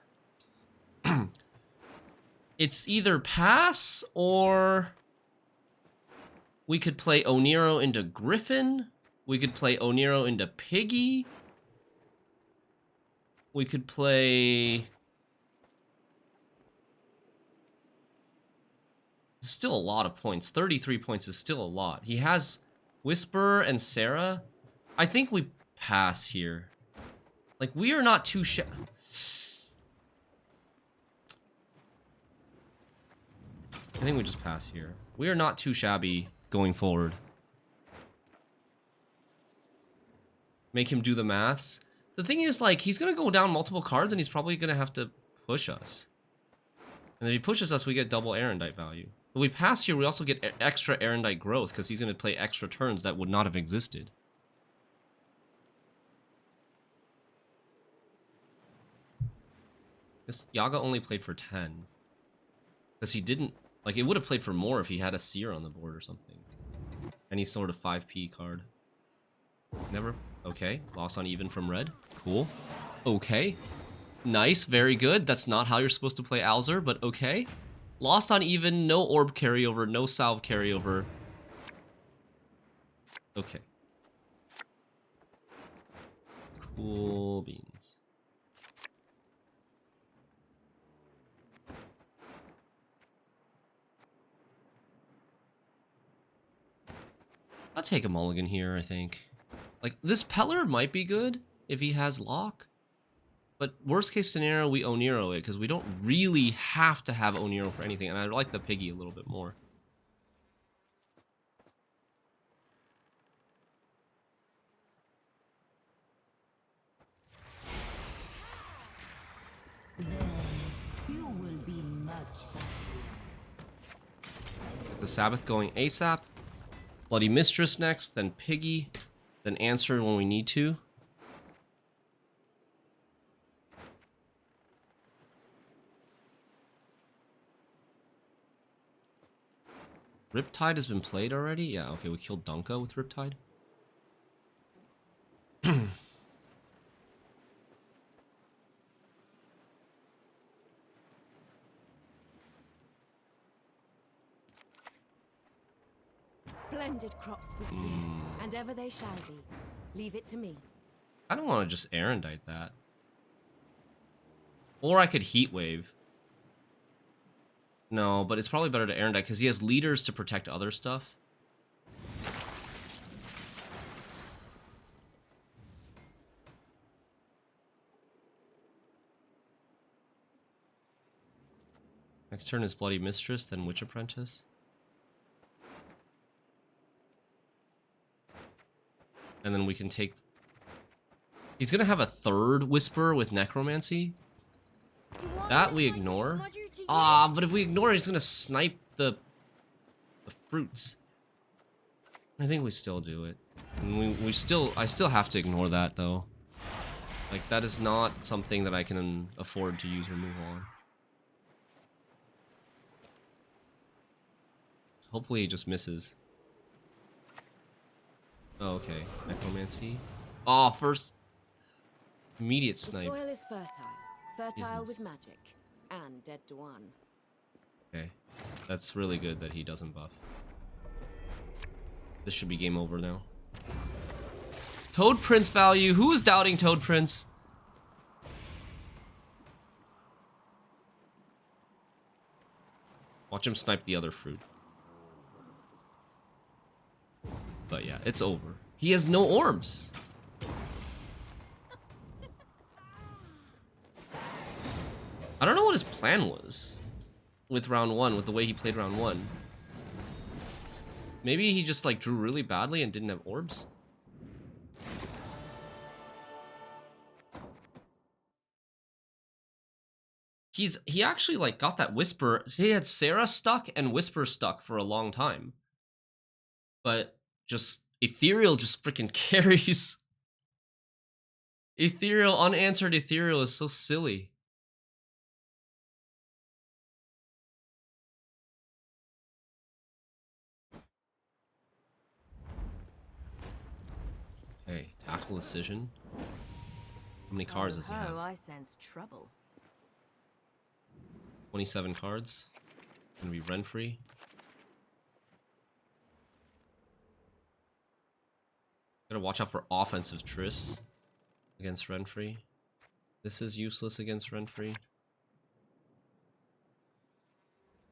It's either pass or... we could play Oniro into Griffin. We could play Oniro into Piggy. We could play... Still a lot of points. 33 points is still a lot. He has Whisper and Sarah. I think we pass here. Like, we are not too I think we just pass here. We are not too shabby going forward. Make him do the maths. The thing is, like, he's gonna go down multiple cards and he's probably gonna have to push us. And if he pushes us, we get double Erendite value. If we pass here, we also get extra Erendite growth because he's gonna play extra turns that would not have existed. This Yaga only played for 10. Because he didn't... Like, it would have played for more if he had a Seer on the board or something. Any sort of 5p card. Never. Okay. Lost on even from red. Cool. Okay. Nice. Very good. That's not how you're supposed to play Alzur, but okay. Lost on even. No orb carryover. No salve carryover. Okay. Cool beans. I'll take a mulligan here, I think. Like, this Peller might be good if he has lock. But worst case scenario, we Oniro it, because we don't really have to have Oniro for anything. And I like the Piggy a little bit more. You will be much The Sabbath going ASAP. Bloody Mistress next, then Piggy, then Answer when we need to. Riptide has been played already? Yeah, okay, we killed Dunka with Riptide. Splendid crops this year, and ever they shall be. Leave it to me. I don't want to just Erendite that. Or I could Heat Wave. No, but it's probably better to Erendite because he has leaders to protect other stuff. Next turn is Bloody Mistress, then Witch Apprentice. And then we can take... He's gonna have a third Whisper with Necromancy. That we ignore. Ah, but if we ignore it, he's gonna snipe the fruits. I think we still do it. And I still have to ignore that though. Like, that is not something that I can afford to use removal on. Hopefully he just misses. Oh, okay. Necromancy. Oh, first immediate snipe. The soil is fertile with magic, and dead to one. Okay, that's really good that he doesn't buff. This should be game over now. Toad Prince value. Who is doubting Toad Prince? Watch him snipe the other fruit. But yeah, it's over. He has no orbs. I don't know what his plan was with round one, with the way he played round one. Maybe he just like drew really badly and didn't have orbs. He actually like got that Whisper. He had Sarah stuck and Whisper stuck for a long time. But just Ethereal just freaking carries. Ethereal, unanswered Ethereal is so silly. Okay, Tactical Decision. How many cards does he have? I sense trouble. 27 cards. Gonna be Renfri. Gotta watch out for offensive Triss against Renfri. This is useless against Renfri.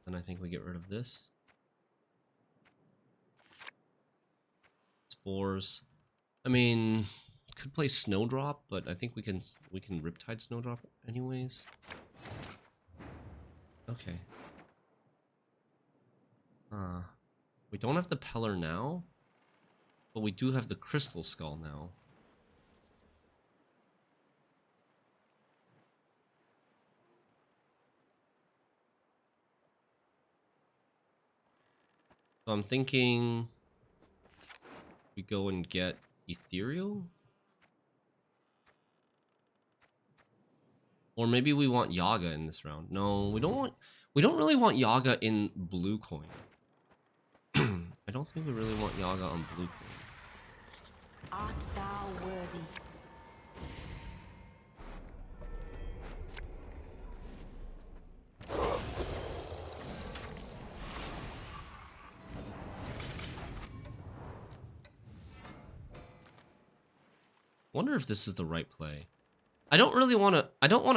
And I think we get rid of this. Spores. I mean, could play Snowdrop, but I think we can Riptide Snowdrop anyways. Okay. We don't have the Peller now, but we do have the Crystal Skull now. So I'm thinking we go and get Ethereal? Or maybe we want Yaga in this round. No, we don't really want Yaga in blue coin. I don't think we really want Yaga on blue coin. Art thou worthy? Wonder if this is the right play. I don't want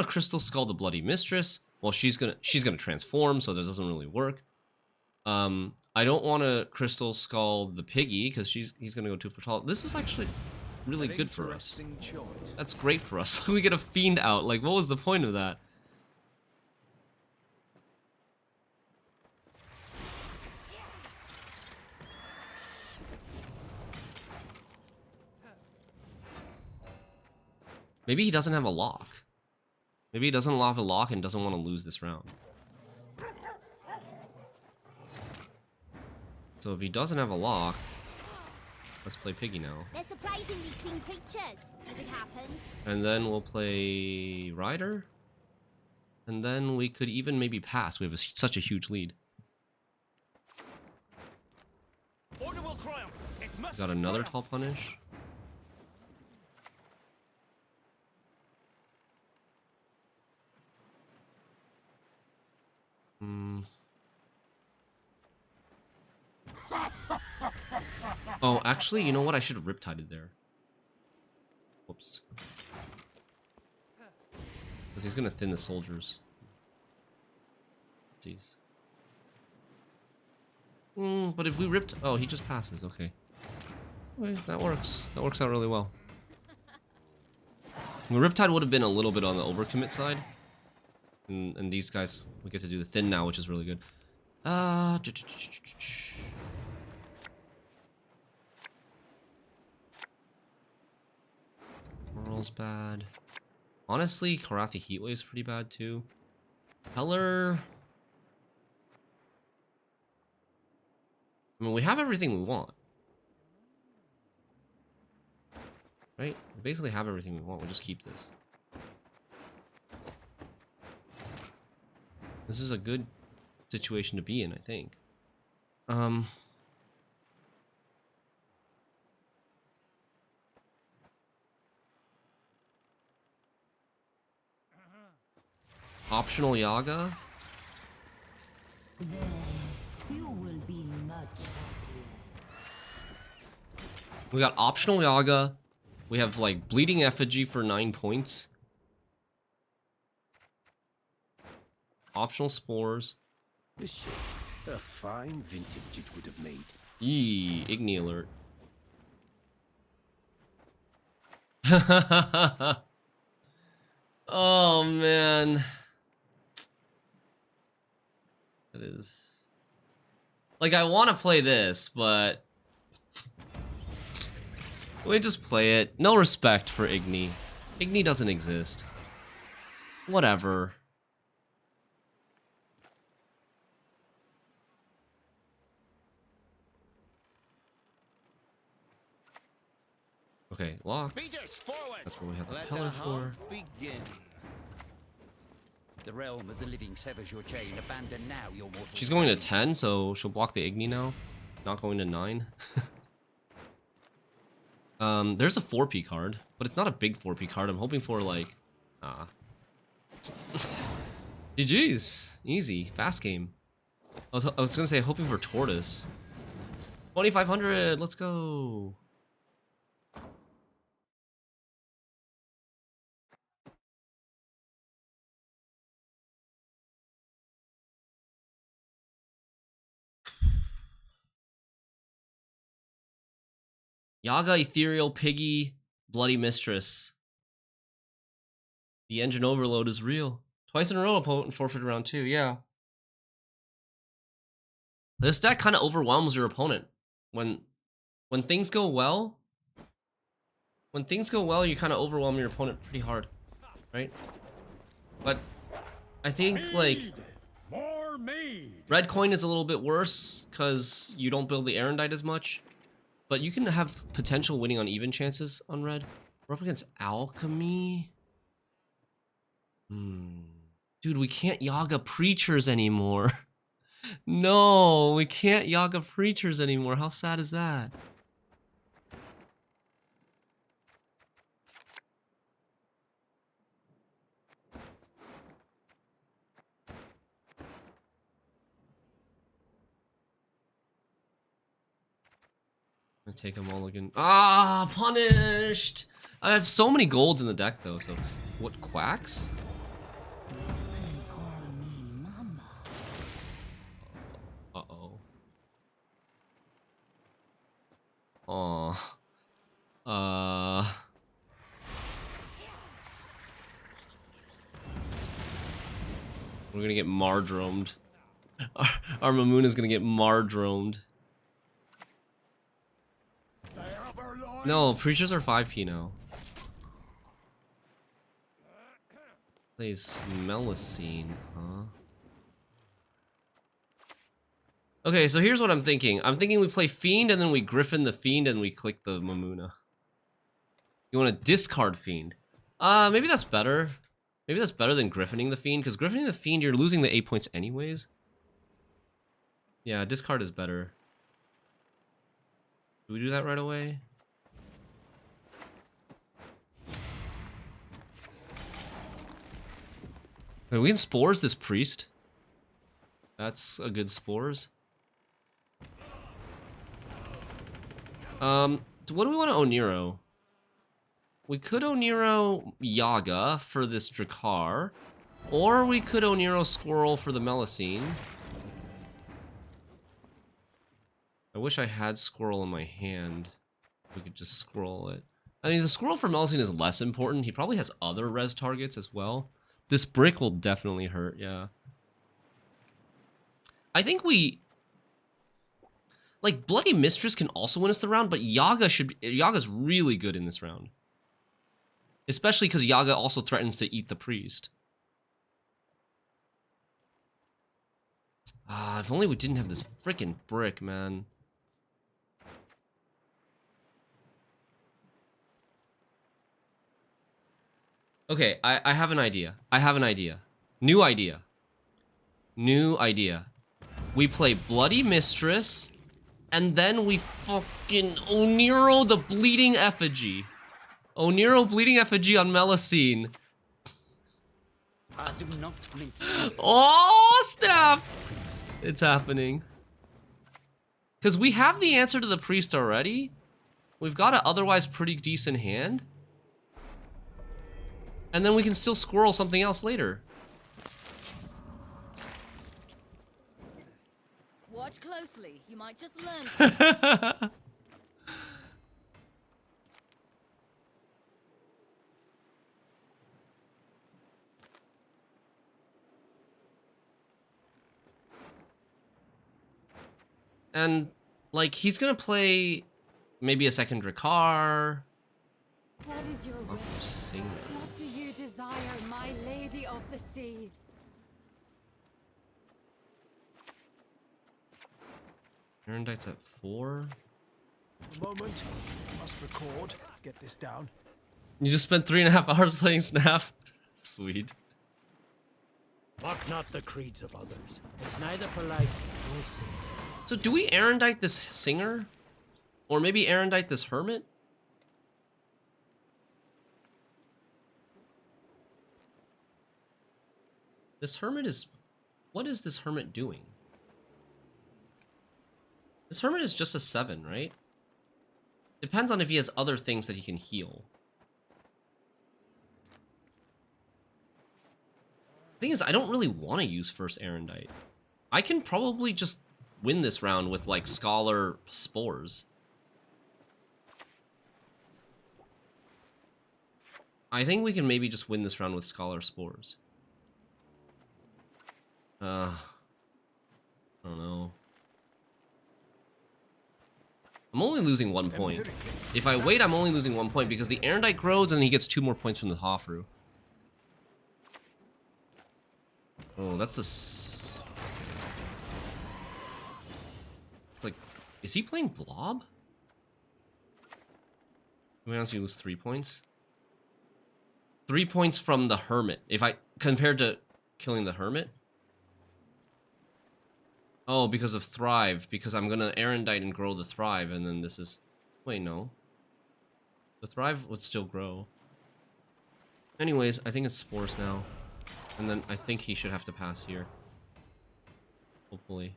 to Crystal Skull the Bloody Mistress. Well, she's gonna transform, so that doesn't really work. I don't want to Crystal Skull the Piggy because he's gonna go 2 for tall. This is actually really good for us. That's great for us. We get a Fiend out. Like, what was the point of that? Maybe he doesn't have a lock. Maybe he doesn't have a lock and doesn't want to lose this round. So if he doesn't have a lock, let's play Piggy now. They're surprisingly clean creatures, as it happens. And then we'll play Rider. And then we could even maybe pass. We have such a huge lead. Order will triumph. It must Got another triumph. tall punish. Oh, actually, you know what? I should have Riptided there. Whoops. Because he's going to thin the soldiers. Jeez. But if we ripped... Oh, he just passes. Okay. Okay, that works. That works out really well. The Riptide would have been a little bit on the overcommit side. And these guys, we get to do the thin now, which is really good. Whirl's bad. Honestly, Karathi Heatwave is pretty bad too. Heller. I mean, we have everything we want. Right? We basically have everything we want. We'll just keep this. This is a good situation to be in, I think. Optional Yaga. You will be much We got optional Yaga. We have like Bleeding Effigy for 9 points. Optional Spores. Monsieur, a fine vintage it would have made. Yee, Igni alert. Oh man. That is... Like, I want to play this, but... We just play it. No respect for Igni. Igni doesn't exist. Whatever. Okay, lock. Beaters forward. That's what we have the Let pillar the for. hunt begin. The realm of the living severs your chain. Abandon now your mortal. She's going to strain. 10, so she'll block the Igni now. Not going to 9. There's a 4P card, but it's not a big 4P card. I'm hoping for like... GG's. Easy. Fast game. I was gonna say hoping for Tortoise. 2500, let's go. Yaga, Ethereal, Piggy, Bloody Mistress. The engine overload is real. Twice in a row, opponent forfeited round 2. Yeah. This deck kind of overwhelms your opponent. When things go well, you kind of overwhelm your opponent pretty hard, right? But I think like More mead. red coin is a little bit worse because you don't build the Erendite as much, but you can have potential winning on even chances on red. We're up against Alchemy. Dude, we can't Yaga Preachers anymore. No, we can't Yaga Preachers anymore. How sad is that? I'm gonna take a mulligan. Ah, punished! I have so many golds in the deck though, so what quacks? Uh-oh. Aw. We're gonna get Mardromed. Our Mamuna's gonna get Mardromed. No, Preachers are 5p now. Plays Melusine, huh? Okay, so here's what I'm thinking. I'm thinking we play Fiend and then we Griffin the Fiend and we click the Mamuna. You want to discard Fiend? Maybe that's better. Maybe that's better than Griffining the Fiend, because Griffining the Fiend, you're losing the 8 points anyways. Yeah, discard is better. Do we do that right away? Okay, we can Spores this Priest. That's a good Spores. What do we want to Oniro? We could Oniro Yaga for this Drakkar, or we could Oniro Squirrel for the Melusine. I wish I had Squirrel in my hand. We could just Squirrel it. I mean, the Squirrel for Melusine is less important. He probably has other res targets as well. This brick will definitely hurt, yeah. I think we... Like, Bloody Mistress can also win us the round, but Yaga's really good in this round. Especially because Yaga also threatens to eat the Priest. Ah, if only we didn't have this freaking brick, man. Okay, I have an idea. New idea. We play Bloody Mistress, and then we fucking Oniro the Bleeding Effigy. Oniro Bleeding Effigy on Melusine. Do not mince. Oh, snap! It's happening. Because we have the answer to the Priest already. We've got an otherwise pretty decent hand. And then we can still Squirrel something else later. Watch closely. You might just learn. And, like, he's gonna play maybe a second Drakkar. What is your wish? Singer. What do you desire, my lady of the seas? Erendite's at 4. A moment. Must record. Get this down. You just spent 3.5 hours playing Snap. Sweet. Mock not the creeds of others. It's neither polite nor safe. So do we Erendite this Singer? Or maybe Erendite this Hermit? This Hermit is... What is this Hermit doing? This Hermit is just a 7, right? Depends on if he has other things that he can heal. Thing is, I don't really want to use first Erendite. I can probably just win this round with, like, Scholar Spores. I think we can maybe just win this round with Scholar Spores. I don't know. I'm only losing 1 point. If I wait, I'm only losing 1 point because the Erland grows and he gets 2 more points from the Hofru. Oh, that's the... It's like... Is he playing Blob? We honestly lose 3 points. 3 points from the Hermit. If I... Compared to killing the Hermit? Oh, because of Thrive. Because I'm gonna Erendite and grow the Thrive, and then this is... Wait, no. The Thrive would still grow. Anyways, I think it's Spores now. And then I think he should have to pass here. Hopefully.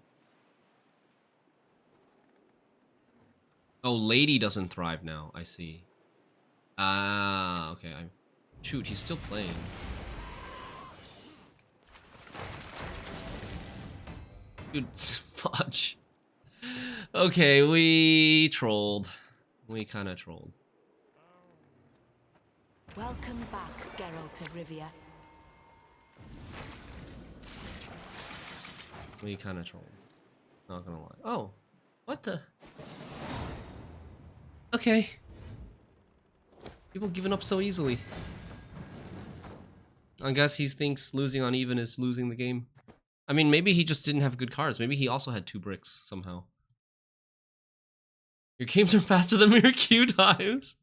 Oh, Lady doesn't Thrive now. I see. Ah, okay. Shoot, he's still playing. Dude, fudge. Okay, we trolled. We kind of trolled. Welcome back, Geralt of Rivia. We kind of trolled. Not gonna lie. Oh, what the? Okay. People giving up so easily. I guess he thinks losing on even is losing the game. I mean, maybe he just didn't have good cards. Maybe he also had 2 bricks somehow. Your games are faster than your queue times.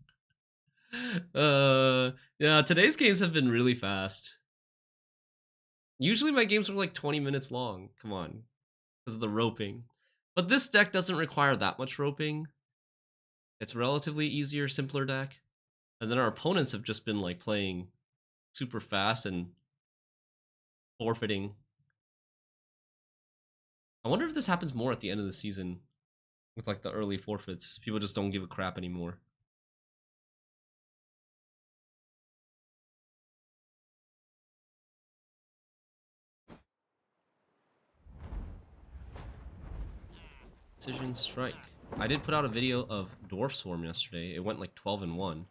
Yeah, today's games have been really fast. Usually my games are like 20 minutes long. Come on. Because of the roping. But this deck doesn't require that much roping. It's a relatively easier, simpler deck. And then our opponents have just been like playing super fast and forfeiting. I wonder if this happens more at the end of the season with like the early forfeits. People just don't give a crap anymore. Decision Strike. I did put out a video of Dwarf Swarm yesterday. It went like 12-1.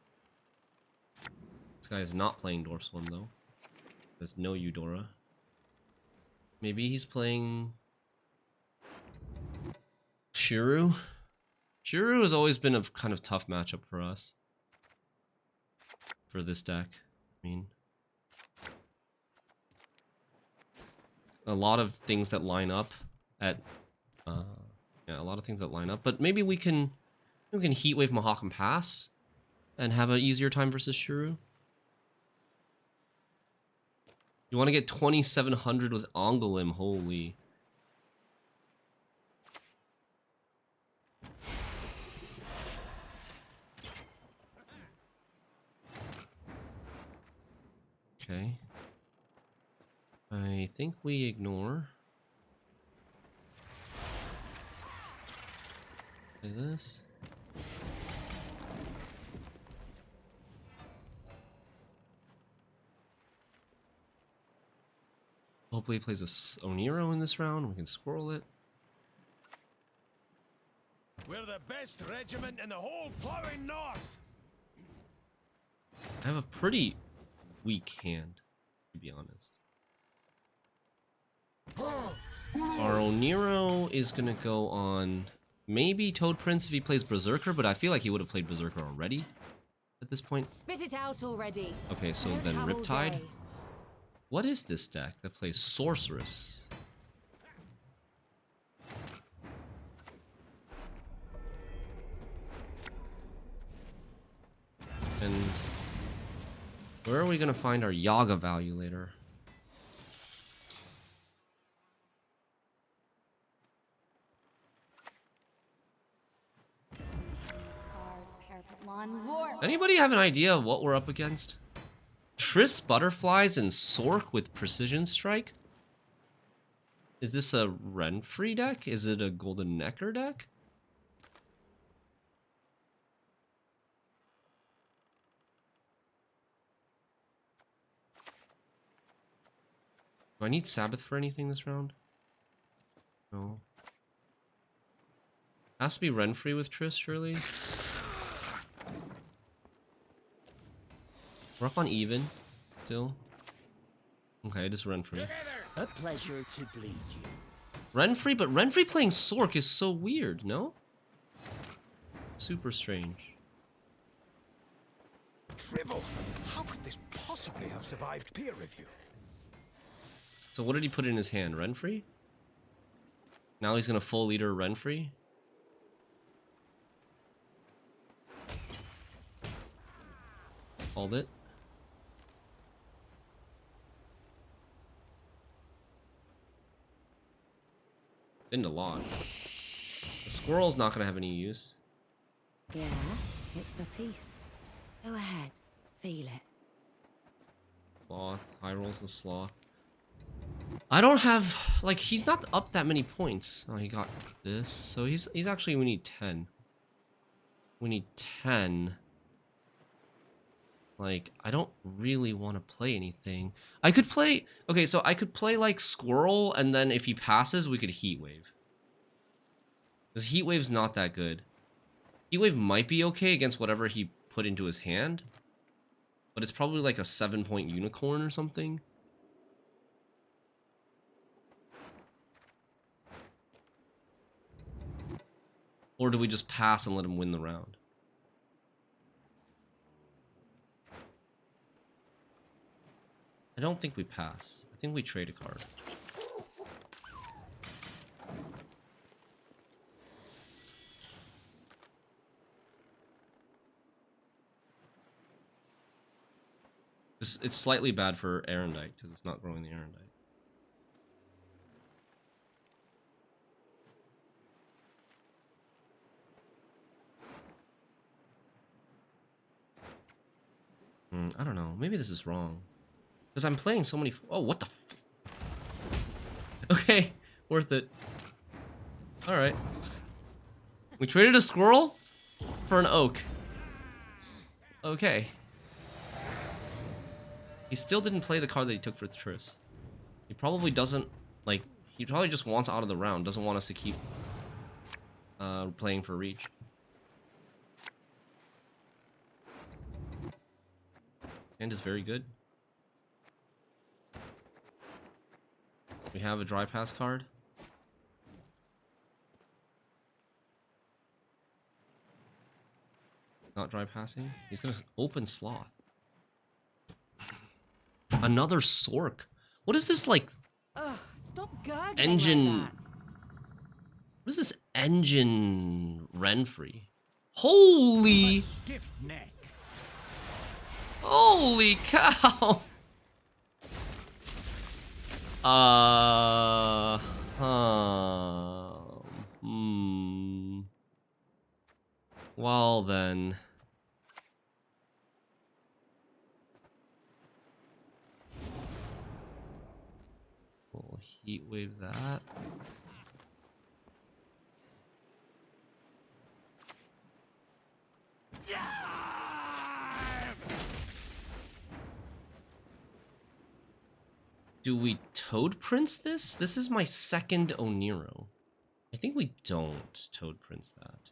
This guy is not playing Dwarf Swarm though. There's no Eudora. Maybe he's playing Shiru. Shiru has always been a kind of tough matchup for us. For this deck. I mean, a lot of things that line up at yeah, a lot of things that line up, but maybe we can Heatwave Mahakam Pass and have an easier time versus Shiru. You want to get 2700 with Ongolim, holy. Okay. I think we ignore. Play this. Hopefully he plays a Oniro in this round. We can squirrel it. We're the best regiment in the whole plowing north. I have a pretty weak hand, to be honest. Our Oniro is gonna go on maybe Toad Prince if he plays Berserker, but I feel like he would have played Berserker already at this point. Spit it out already. Okay, so then Riptide. What is this deck that plays Sorceress? And where are we gonna find our Yaga value later? Anybody have an idea of what we're up against? Triss Butterflies and Sork with Precision Strike? Is this a Renfri deck? Is it a Golden Necker deck? Do I need Sabbath for anything this round? No. Has to be Renfri with Triss, surely? We're up on even still. Okay, just Renfri. A pleasure to bleed you. Renfri, but Renfri playing Sork is so weird, no? Super strange. Drivel! How could this possibly have survived peer review? So what did he put in his hand? Renfri? Now he's gonna full leader Renfri? Called it. Into launch. The squirrel's not gonna have any use. Yeah, it's Batiste. Go ahead, feel it. Sloth. High rolls the sloth. I don't have, like, he's not up that many points. Oh, he got this. So he's actually, we need 10. We need 10. Like, I don't really want to play anything. I could play, okay, so I could play, like, Squirrel, and then if he passes, we could Heat Wave. Because Heat Wave's not that good. Heat Wave might be okay against whatever he put into his hand. But it's probably like a 7-point unicorn or something. Or do we just pass and let him win the round? I don't think we pass. I think we trade a card. It's slightly bad for Erendite because it's not growing the Erendite. I don't know. Maybe this is wrong. Because I'm playing so many... Oh, what the f... Okay, worth it. Alright. We traded a squirrel for an oak. Okay. He still didn't play the card that he took for Triss. He probably doesn't... Like, he probably just wants out of the round. Doesn't want us to keep playing for reach. And is very good. We have a dry pass card. Not dry passing. He's gonna open sloth. Another Sork. What is this like? Ugh, stop gurgling Engine. like that. What is this engine Renfri? Holy! Stiff neck. Holy cow! Well then. We'll heat wave that. Do we Toad Prince this? This is my second Oniro. I think we don't Toad Prince that.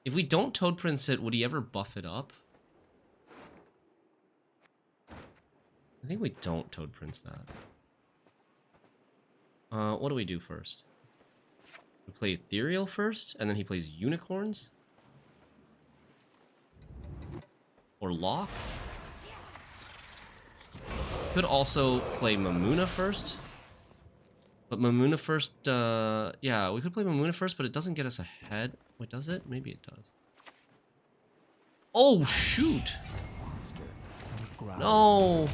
If we don't Toad Prince it, would he ever buff it up? I think we don't Toad Prince that. What do we do first? We play Ethereal first, and then he plays Unicorns? Or Lock? Could also play Mamuna first. But Mamuna first, yeah, we could play Mamuna first, but it doesn't get us ahead. Wait, does it? Maybe it does. Oh, shoot! No!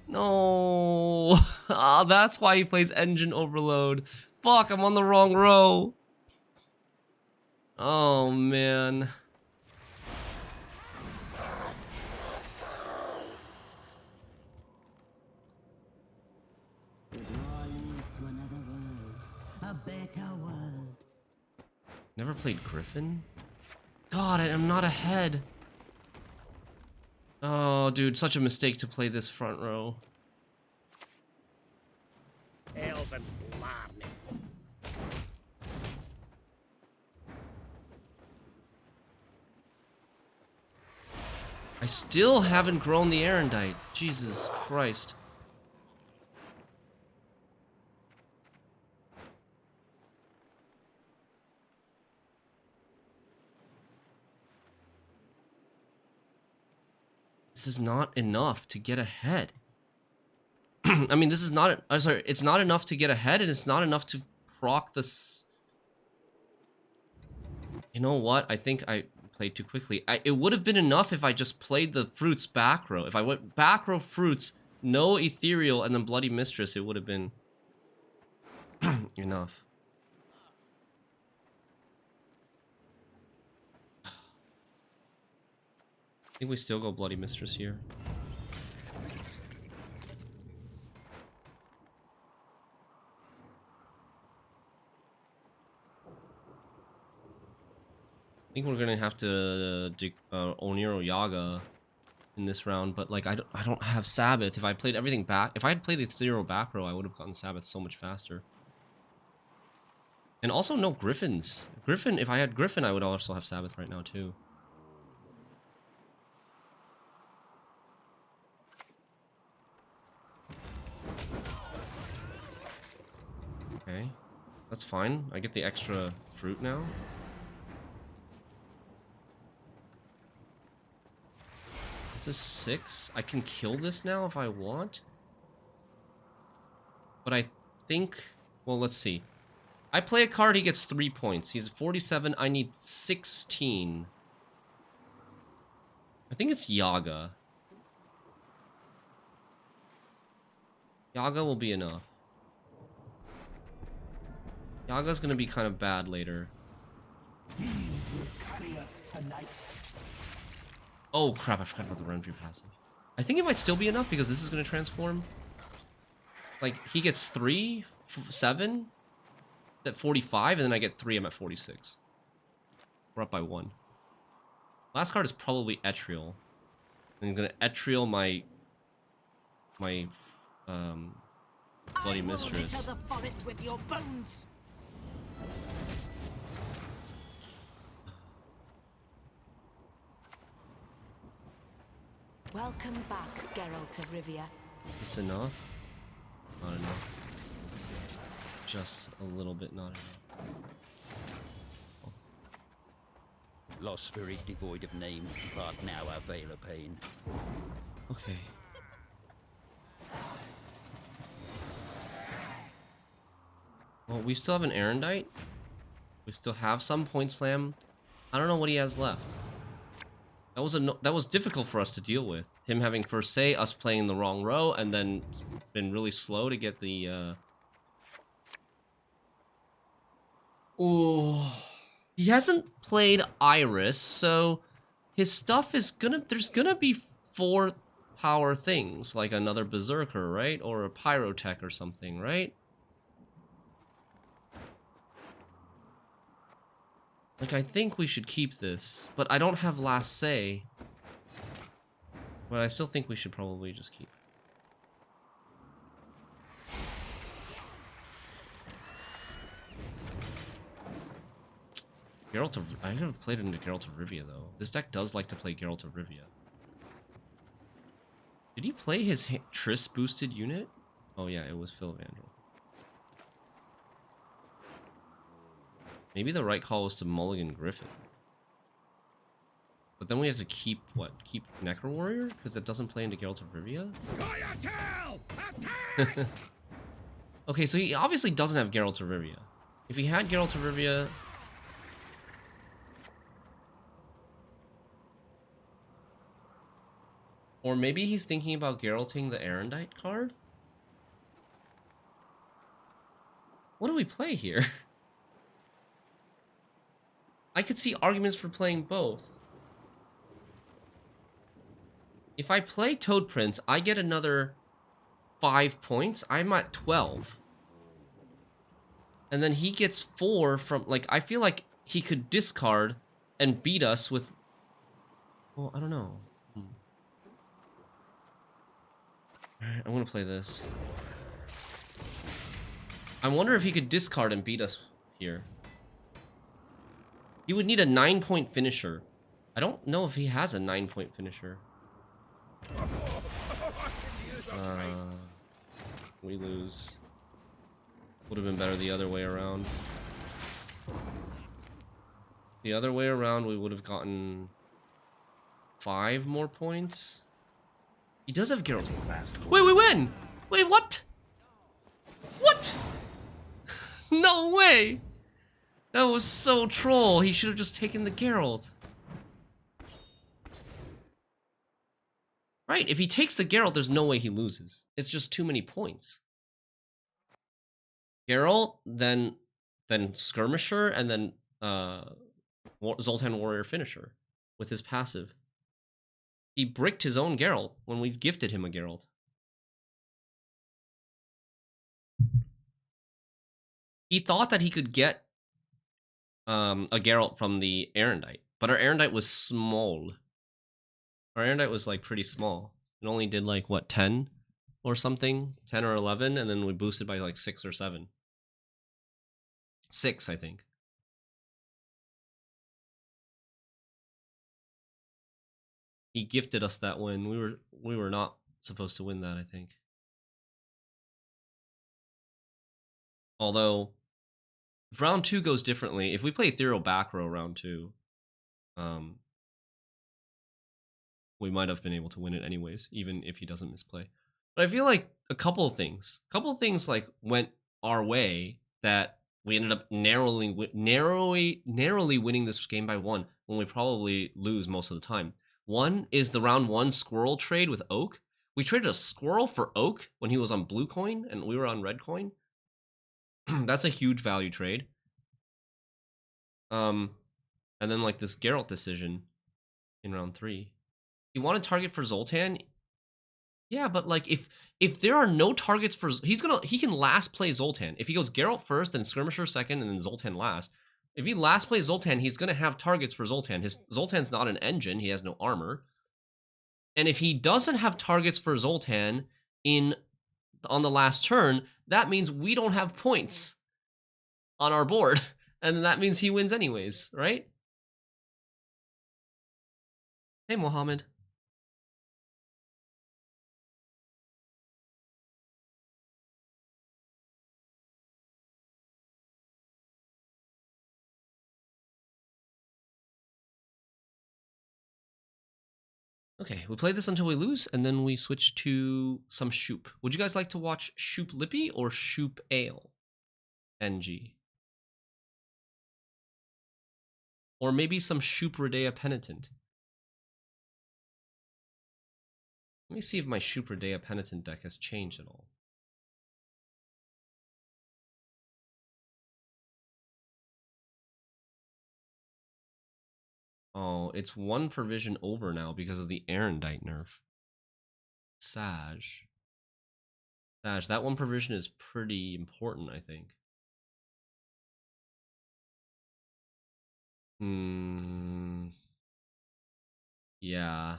No! Ah, that's why he plays Engine Overload. Fuck, I'm on the wrong row. Oh, man. A better world. Never played Griffin? God, I'm not ahead. Oh, dude, such a mistake to play this front row. Elven Blarney. I still haven't grown the Erendite. Jesus Christ. This is not enough to get ahead. I mean, this is not... I'm sorry, it's not enough to get ahead, and it's not enough to proc this... You know what? I think I played too quickly. It would have been enough if I just played the fruits back row. If I went back row fruits, no ethereal, and then bloody mistress, it would have been enough. I think we still go bloody mistress here. I think we're gonna have to Oniro Yaga in this round, but like I don't have Sabbath. If I played everything back, if I had played the zero back row, I would have gotten Sabbath so much faster. And also no Griffins. Griffin, if I had Griffin, I would also have Sabbath right now too. Okay, that's fine. I get the extra fruit now. This is 6. I can kill this now if I want. But I think... Well, let's see. I play a card, he gets 3 points. He's 47, I need 16. I think it's Yaga. Yaga will be enough. Yaga's gonna be kind of bad later. Oh crap, I forgot about the Renfri passive. I think it might still be enough because this is going to transform. Like, he gets 3, 7, at 45, and then I get 3, I'm at 46. We're up by 1. Last card is probably Etrial. I'm going to Etrial my Bloody Mistress. The forest with your bones. Welcome back, Geralt of Rivia. Is this enough? Not enough. Just a little bit not enough. Oh. Lost spirit devoid of name, but now our veil of pain. Okay. Well, we still have an Erendite. We still have some point slam. I don't know what he has left. That was difficult for us to deal with. Him having first say, us playing the wrong row, and then been really slow to get the Oh, he hasn't played Iris, so his stuff is there's gonna be 4 power things, like another Berserker, right? Or a Pyrotech or something, right? Like, I think we should keep this, but I don't have last say. But I still think we should probably just keep. Geralt of... I haven't played into Geralt of Rivia, though. This deck does like to play Geralt of Rivia. Did he play his Triss boosted unit? Oh yeah, it was Philvandrel. Maybe the right call was to mulligan Griffin. But then we have to keep, what? Keep Necro Warrior? Because it doesn't play into Geralt of Rivia? Okay, so he obviously doesn't have Geralt of Rivia. If he had Geralt of Rivia... Or maybe he's thinking about Geralting the Erendite card? What do we play here? I could see arguments for playing both. If I play Toad Prince, I get another 5 points. I'm at 12. And then he gets 4 from... Like, I feel like he could discard and beat us with... Well, I don't know. Alright, I'm gonna play this. I wonder if he could discard and beat us here. He would need a 9-point finisher. I don't know if he has a 9-point finisher. We lose. Would have been better the other way around. The other way around, we would have gotten 5 more points. He does have Geralt. Wait, we win! Wait, what? What? No way! That was so troll. He should have just taken the Geralt. Right, if he takes the Geralt, there's no way he loses. It's just too many points. Geralt, then Skirmisher, and then Zoltan Warrior Finisher with his passive. He bricked his own Geralt when we gifted him a Geralt. He thought that he could get a Geralt from the Erendite, but our Erendite was small. Our Erendite was like pretty small. It only did like what, 10 or something, 10 or 11, and then we boosted by like 6 or 7. 6, I think. He gifted us that win. We were not supposed to win that, I think. Although, if round 2 goes differently, if we play Thero back row round 2, we might have been able to win it anyways, even if he doesn't misplay. But I feel like a couple of things like went our way that we ended up narrowly winning this game by 1 when we probably lose most of the time. One is the round 1 squirrel trade with Oak. We traded a squirrel for Oak when he was on blue coin and we were on red coin. That's a huge value trade. And then like this Geralt decision in round 3. You want a target for Zoltan? Yeah, but like if there are no targets for he can last play Zoltan. If he goes Geralt first and Skirmisher second and then Zoltan last. If he last plays Zoltan, he's gonna have targets for Zoltan. His Zoltan's not an engine, he has no armor. And if he doesn't have targets for Zoltan on the last turn, that means we don't have points on our board. And that means he wins anyways, right? Hey, Mohammed. Okay, we play this until we lose, and then we switch to some Shupe. Would you guys like to watch Shupe Lippy or Shupe Ale? NG. Or maybe some Shupe Redea Penitent. Let me see if my Shupe Redea Penitent deck has changed at all. Oh, it's 1 provision over now because of the Erendite nerf. Saj, that 1 provision is pretty important, I think. Yeah.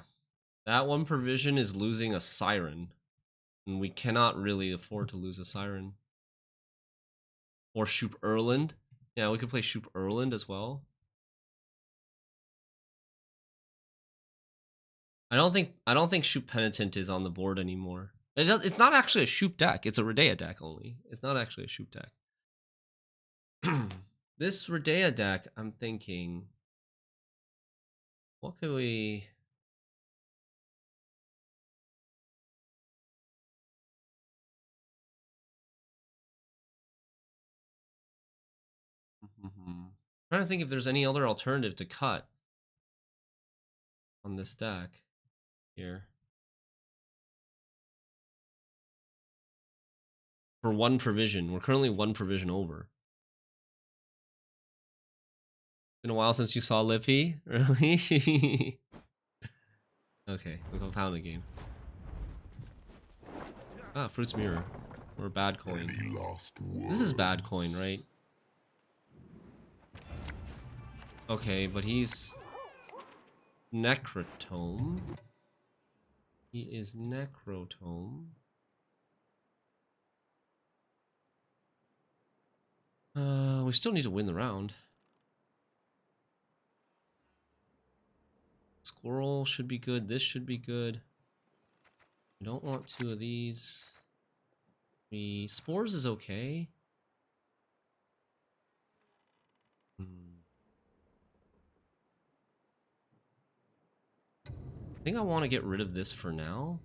That 1 provision is losing a Siren. And we cannot really afford to lose a Siren. Or Shupe Erland. Yeah, we could play Shupe Erland as well. I don't think Shupe Penitent is on the board anymore. It's not actually a Shupe deck. It's a Redea deck only. It's not actually a Shupe deck. This Redea deck, I'm thinking, what could we... I'm trying to think if there's any other alternative to cut on this deck here. For 1 provision. We're currently 1 provision over. Been a while since you saw Lippy? Really? Okay, we'll pound the game. Ah, Fruit's Mirror. Or bad coin. This is bad coin, right? Okay, but he's Necrotome. He is Necrotome. We still need to win the round. Squirrel should be good. This should be good. We don't want 2 of these. Spores is okay. I think I want to get rid of this for now.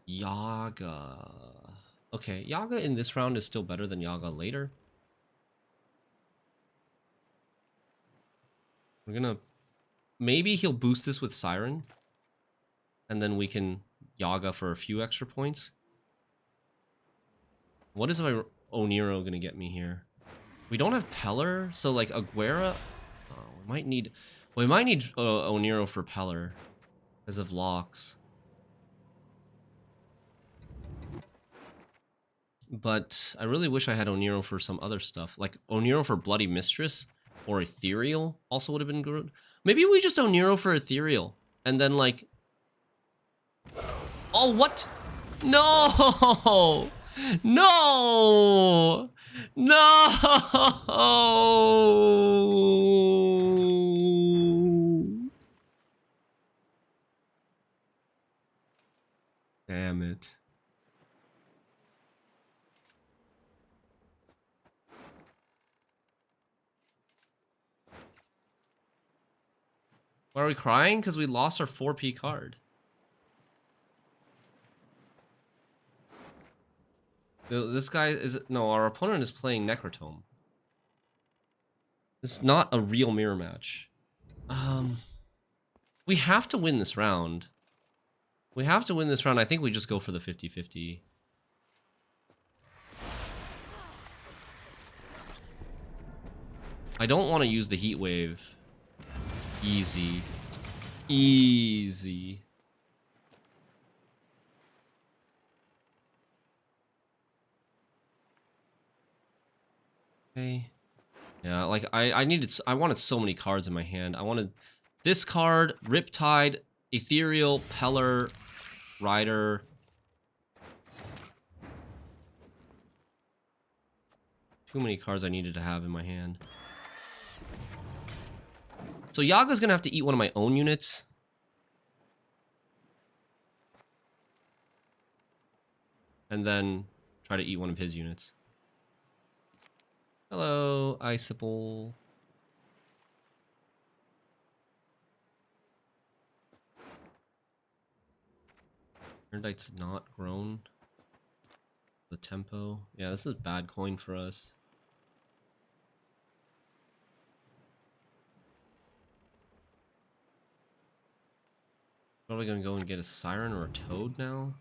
Yaga. Okay, Yaga in this round is still better than Yaga later. We're gonna... Maybe he'll boost this with Siren. And then we can Yaga for a few extra points. What is my Oniro gonna get me here? We don't have Peller, so like Aguera... Oh, we might need Oniro for Peller because of locks. But I really wish I had Oniro for some other stuff. Like Oniro for Bloody Mistress or Ethereal also would have been good. Maybe we just Oniro for Ethereal. And then like... Oh, what? No! No! No! Damn it. Why are we crying? Because we lost our 4P card. This guy is... No, our opponent is playing Necrotome. It's not a real mirror match. We have to win this round. We have to win this round. I think we just go for the 50-50. I don't want to use the heat wave. Easy. Easy. Okay. Yeah, like I wanted so many cards in my hand. I wanted this card, Riptide, Ethereal, Peller, Rider. Too many cards I needed to have in my hand. So Yaga's gonna have to eat one of my own units. And then try to eat one of his units. Hello, Iciple. Erdite's not grown. The tempo. Yeah, this is bad coin for us. Probably gonna go and get a Siren or a Toad now.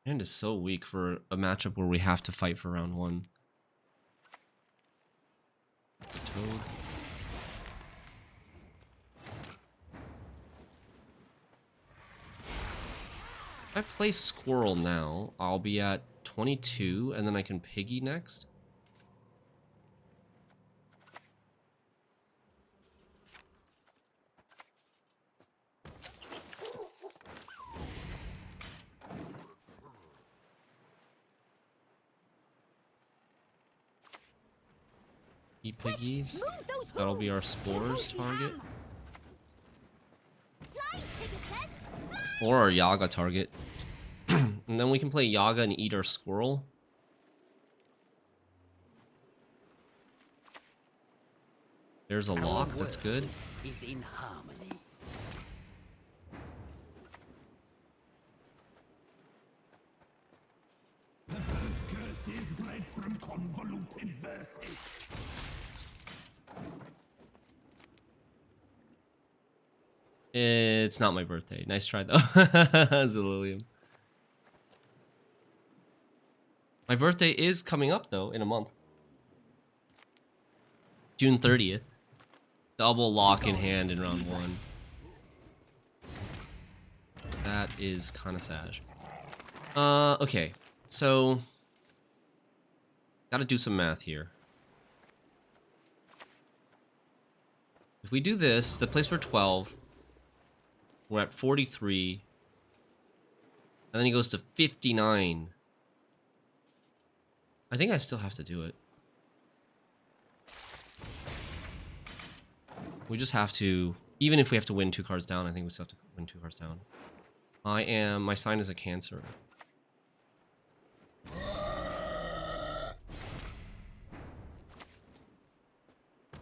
Hand is so weak for a matchup where we have to fight for round 1. Toad. If I play Squirrel now, I'll be at 22, and then I can Piggy next. Piggies. That'll be our Spores target. Or our Yaga target. And then we can play Yaga and eat our Squirrel. There's a lock, that's good. Is in harmony. The curse is bred from convoluted verses. It's not my birthday. Nice try though. Zililium. My birthday is coming up though in a month. June 30th. Double lock in hand in round 1. That is kind of sad. Okay. So gotta do some math here. If we do this, that plays for 12. We're at 43. And then he goes to 59. I think I still have to do it. We just have to, even if we have to win 2 cards down, I think we still have to win 2 cards down. My sign is a Cancer.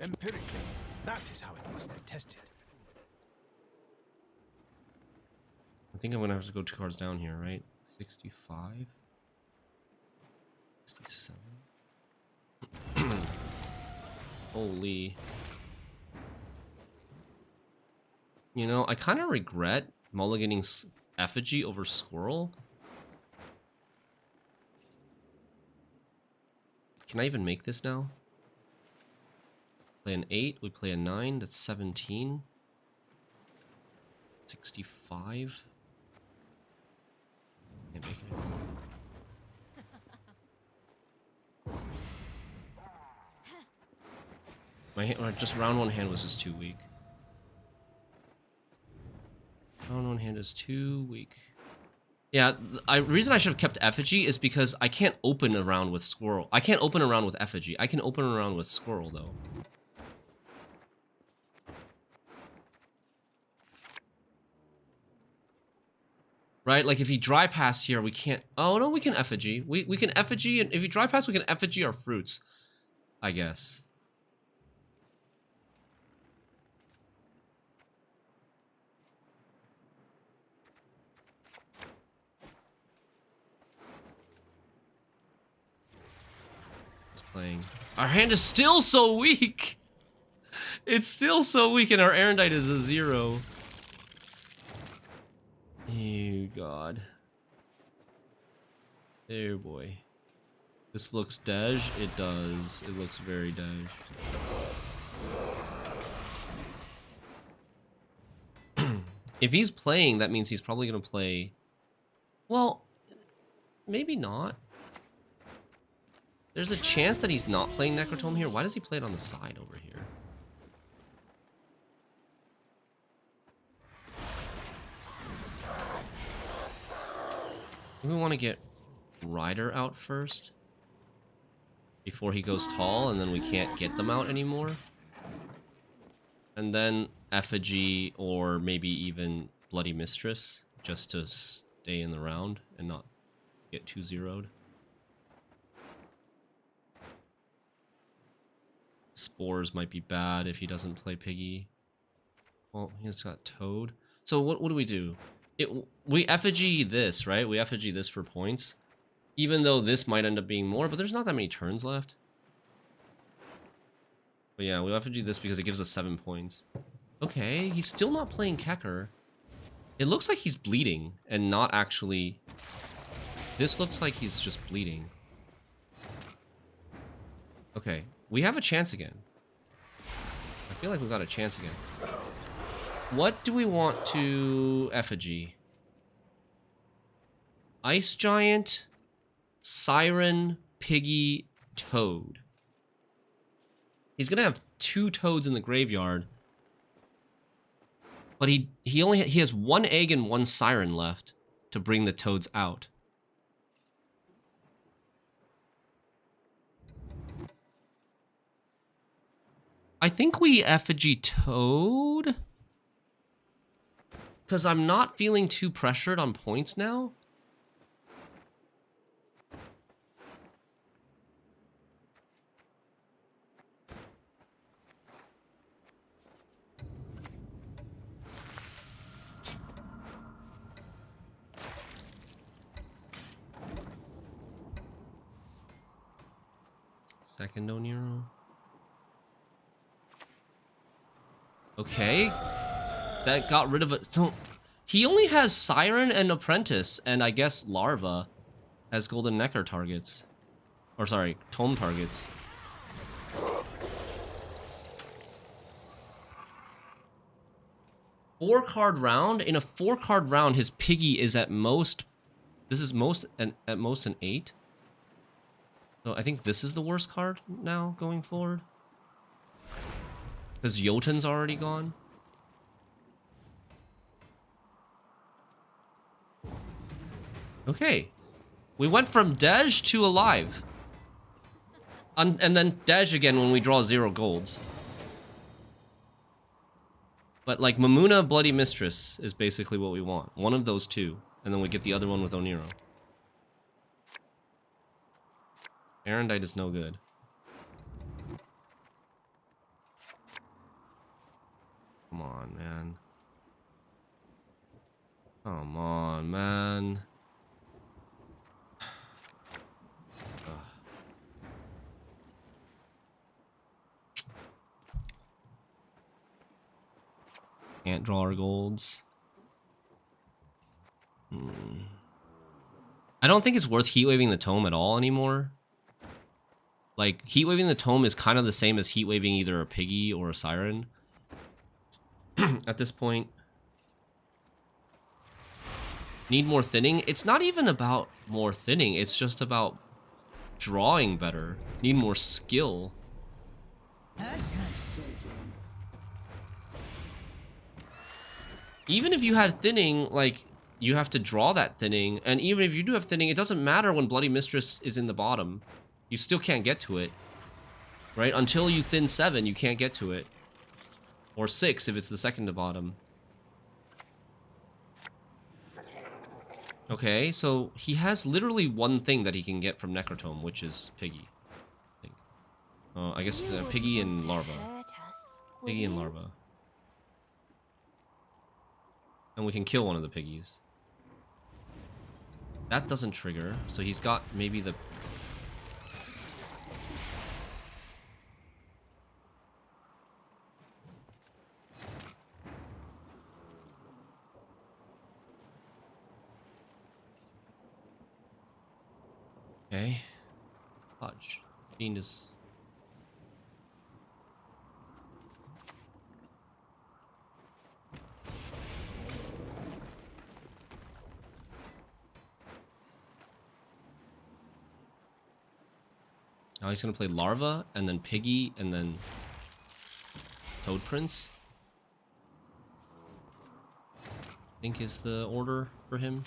Empirically, that is how it must be tested. I think I'm gonna have to go 2 cards down here, right? 65? 67? Holy. You know, I kind of regret mulliganing Effigy over Squirrel. Can I even make this now? Play an 8, we play a 9, that's 17. 65. Can't make it. My hand, just round 1 hand was just too weak. Round 1 hand is too weak. Yeah, the reason I should have kept Effigy is because I can't open a round with Squirrel. I can't open a round with Effigy. I can open a round with Squirrel, though. Right? Like, if he dry pass here, we can't... Oh, no, we can Effigy. We can Effigy, and if he dry pass, we can Effigy our fruits. I guess. Playing. Our hand is still so weak. It's still so weak, and our Erendite is a 0. Oh god. Oh boy. This looks dej. It does. It looks very dej. If he's playing, that means he's probably gonna play. Well, maybe not. There's a chance that he's not playing Necrotome here. Why does he play it on the side over here? We want to get Rider out first before he goes tall, and then we can't get them out anymore. And then Effigy or maybe even Bloody Mistress just to stay in the round and not get 2-0'd. Spores might be bad if he doesn't play Piggy. Well, he's got Toad. So what do we do? We Effigy this, right? We Effigy this for points. Even though this might end up being more, but there's not that many turns left. But yeah, we Effigy this because it gives us 7 points. Okay, he's still not playing Kecker. It looks like he's bleeding and not actually... This looks like he's just bleeding. Okay. We have a chance again. I feel like we've got a chance again. What do we want to Effigy? Ice Giant, Siren, Piggy, Toad. He's gonna have 2 Toads in the graveyard. But he has 1 egg and 1 Siren left to bring the Toads out. I think we Effigy Toad. Because I'm not feeling too pressured on points now. Second Oniro. Okay. That got rid of it. So he only has Siren and Apprentice, and I guess Larva as Golden Necker targets. Or sorry, Tome targets. Four-card round? In a 4-card round, his Piggy is at most... This is at most an 8. So I think this is the worst card now going forward. Because Jotun's already gone. Okay. We went from Dej to alive. And then Dej again when we draw 0 golds. But like Mamuna Bloody Mistress is basically what we want. One of those two. And then we get the other one with Oniro. Erendite is no good. Come on, man. Come on, man. Ugh. Can't draw our golds. I don't think it's worth heat waving the tome at all anymore. Like, heat waving the tome is kind of the same as heat waving either a piggy or a siren. At this point. Need more thinning? It's not even about more thinning, it's just about drawing better. Need more skill. Even if you had thinning, like, you have to draw that thinning, and even if you do have thinning, it doesn't matter when Bloody Mistress is in the bottom. You still can't get to it. Right? Until you thin 7, you can't get to it. Or 6 if it's the second to bottom. Okay, so he has literally one thing that he can get from Necrotome, which is Piggy. I think. I guess Piggy and Larva. Piggy and Larva. And we can kill one of the piggies. That doesn't trigger, so he's got maybe the... Okay. Fudge. Fiend is... Now he's gonna play Larva, and then Piggy, and then Toad Prince. I think is the order for him.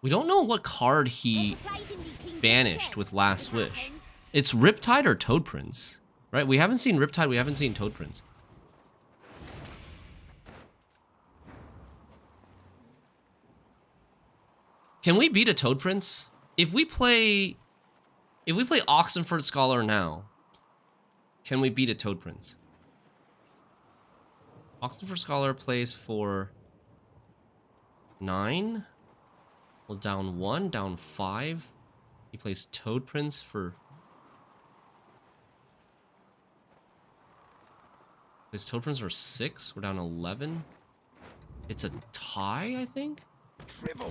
We don't know what card he banished with Last Wish. It's Riptide or Toad Prince, right? We haven't seen Riptide, we haven't seen Toad Prince. Can we beat a Toad Prince? If we play Oxenford Scholar now, can we beat a Toad Prince? Oxenford Scholar plays for 9. Well, down 1, down 5. He plays Toad Prince for... Plays Toad Prince for 6. We're down 11. It's a tie, I think? Drivel,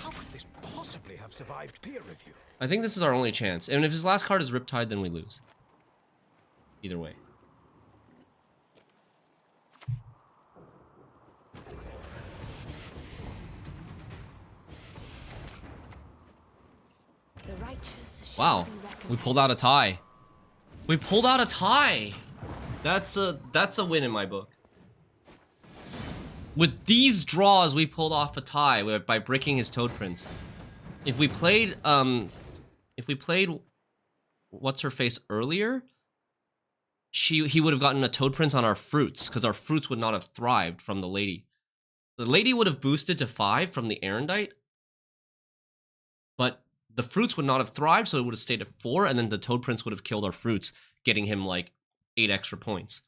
how could this possibly have survived peer review? I think this is our only chance. And if his last card is Riptide, then we lose. Either way. Wow, we pulled out a tie. We pulled out a tie. That's a win in my book. With these draws, we pulled off a tie by breaking his Toad Prince. If we played what's her face earlier, he would have gotten a Toad Prince on our fruits, because our fruits would not have thrived from the lady. The lady would have boosted to 5 from the Erendite, but the fruits would not have thrived, so it would have stayed at 4, and then the Toad Prince would have killed our fruits, getting him like 8 extra points.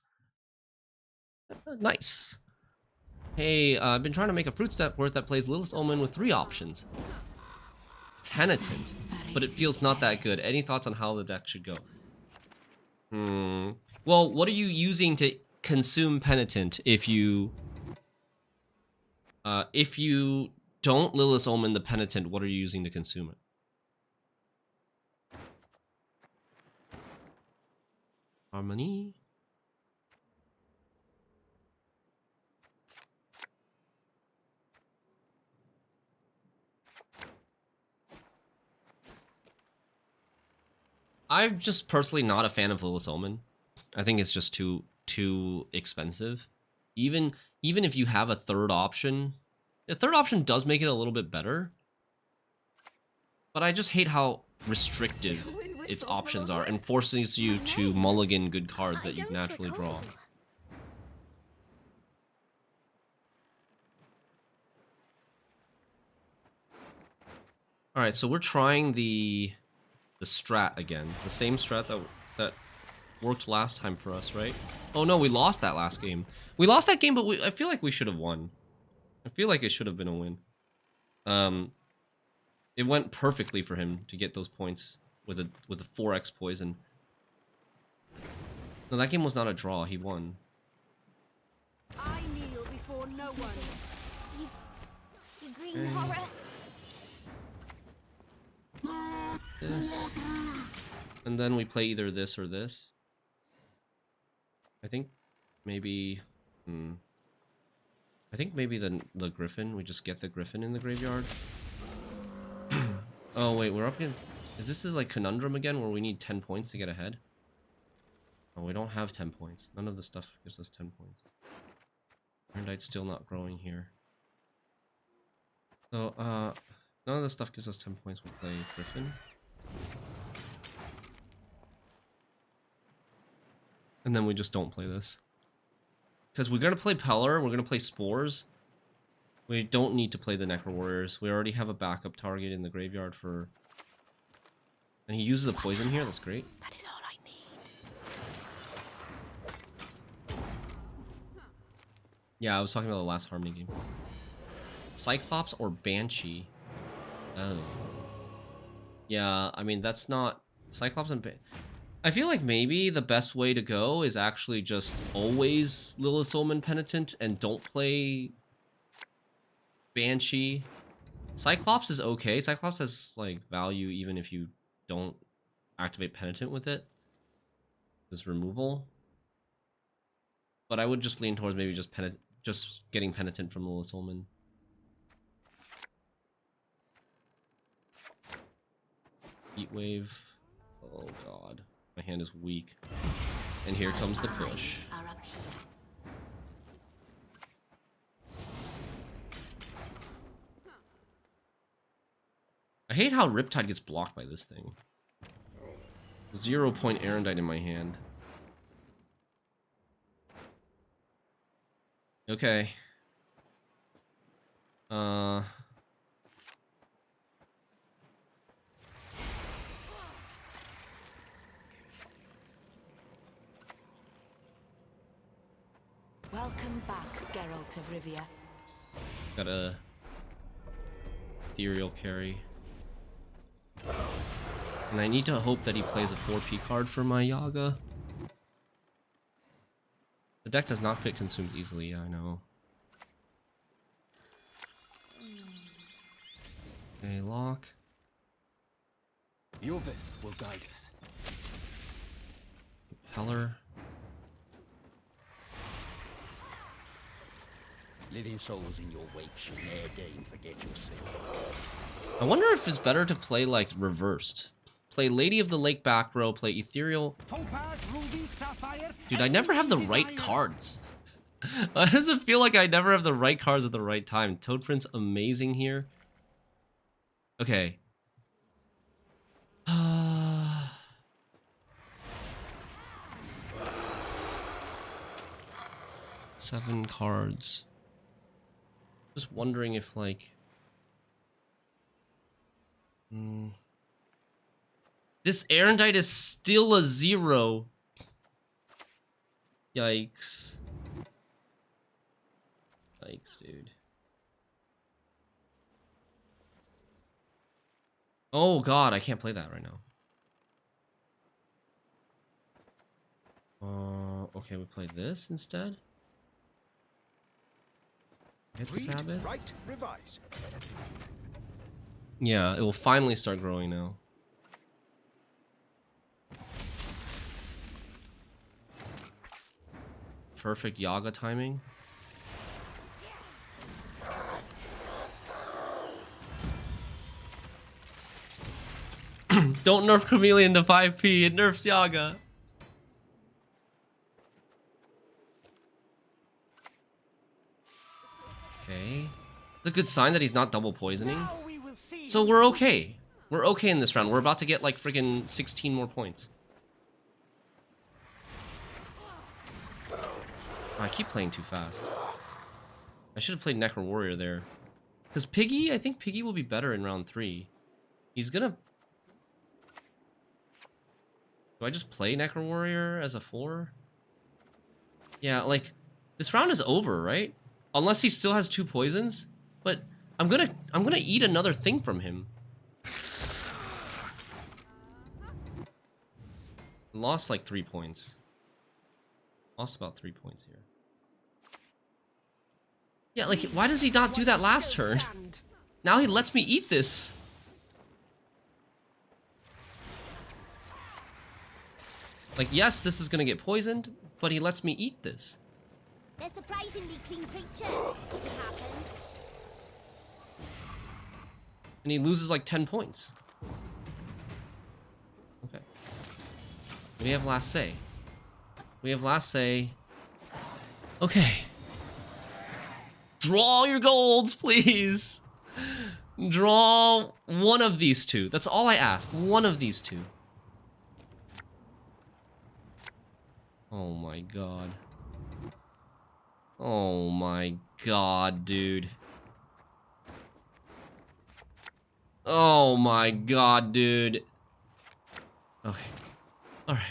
Nice. Hey, I've been trying to make a fruit step worth that plays Lilith's Omen with 3 options. Penitent, but it feels not that good. Any thoughts on how the deck should go? Well, what are you using to consume Penitent if you don't Lilith's Omen the Penitent, what are you using to consume it? Harmony? I'm just personally not a fan of Lilith Omen. I think it's just too expensive. Even if you have a third option, the third option does make it a little bit better. But I just hate how restrictive its options are and forces you to mulligan good cards that you naturally draw. Alright, so we're trying the strat again. The same strat that worked last time for us, right? Oh no, we lost that last game. We lost that game, but I feel like we should have won. I feel like it should have been a win. It went perfectly for him to get those points with a 4x poison. No, that game was not a draw. He won. I kneel before no one. You green horror. This. And then we play either this or this. I think maybe I think maybe the Griffin. We just get the Griffin in the graveyard. Oh wait, we're up against... Is this like Conundrum again, where we need 10 points to get ahead? Oh, we don't have 10 points. None of the stuff gives us 10 points. Erland's still not growing here. So, none of the stuff gives us 10 points. We'll play Griffin. And then we just don't play this. Because we're going to play Peller, we're going to play Spores. We don't need to play the Necro Warriors. We already have a backup target in the graveyard for... And he uses a poison here, that's great. That is all I need. Yeah, I was talking about the last Harmony game. Cyclops or Banshee? Oh. Yeah, I mean, that's not... Cyclops and I feel like maybe the best way to go is actually just always Lilith Omen Penitent and don't play Banshee. Cyclops is okay. Cyclops has like value even if you don't activate Penitent with it. It's removal. But I would just lean towards maybe just getting Penitent from Lilith Omen. Heat Wave. Oh god. My hand is weak. And here comes the push. I hate how Riptide gets blocked by this thing. 0-point Erlandite in my hand. Okay. Welcome back, Geralt of Rivia. Got a ethereal carry. And I need to hope that he plays a 4P card for my Yaga. The deck does not fit consumed easily, yeah, I know. Okay, lock. Yovith will guide us. Peller. Living souls in your wake should ne'er deign forget your sin. I wonder if it's better to play like reversed. Play Lady of the Lake back row, play Ethereal. Topaz, ruby, sapphire. Dude, I never have the right cards. Why does it feel like I never have the right cards at the right time? Toad Prince amazing here. Okay. 7 cards. Just wondering if like... This Erlandite is still a 0. Yikes. Yikes, dude. Oh god, I can't play that right now. Okay, we play this instead. Hit Sabbath. Right, revise. Yeah, it will finally start growing now. Perfect Yaga timing. Don't nerf Chameleon to 5p. It nerfs Yaga. Okay. It's a good sign that he's not double poisoning. So we're okay. We're okay in this round. We're about to get like friggin' 16 more points. Oh, I keep playing too fast. I should have played Necro Warrior there. Because Piggy, I think Piggy will be better in round 3. He's gonna... Do I just play Necro Warrior as a 4? Yeah, like, this round is over, right? Unless he still has 2 poisons. But I'm gonna eat another thing from him. Lost like 3 points. Lost about 3 points here. Yeah, like, why does he not do that last turn? Now he lets me eat this. Like, yes, this is gonna get poisoned, but he lets me eat this. They're surprisingly clean creatures, if it happens. And he loses like 10 points. Okay. We have last say. We have last say. Okay. Draw your golds, please. Draw one of these two. That's all I ask. One of these two. Oh my god. Oh my god, dude. Oh my god, dude. Okay. Alright.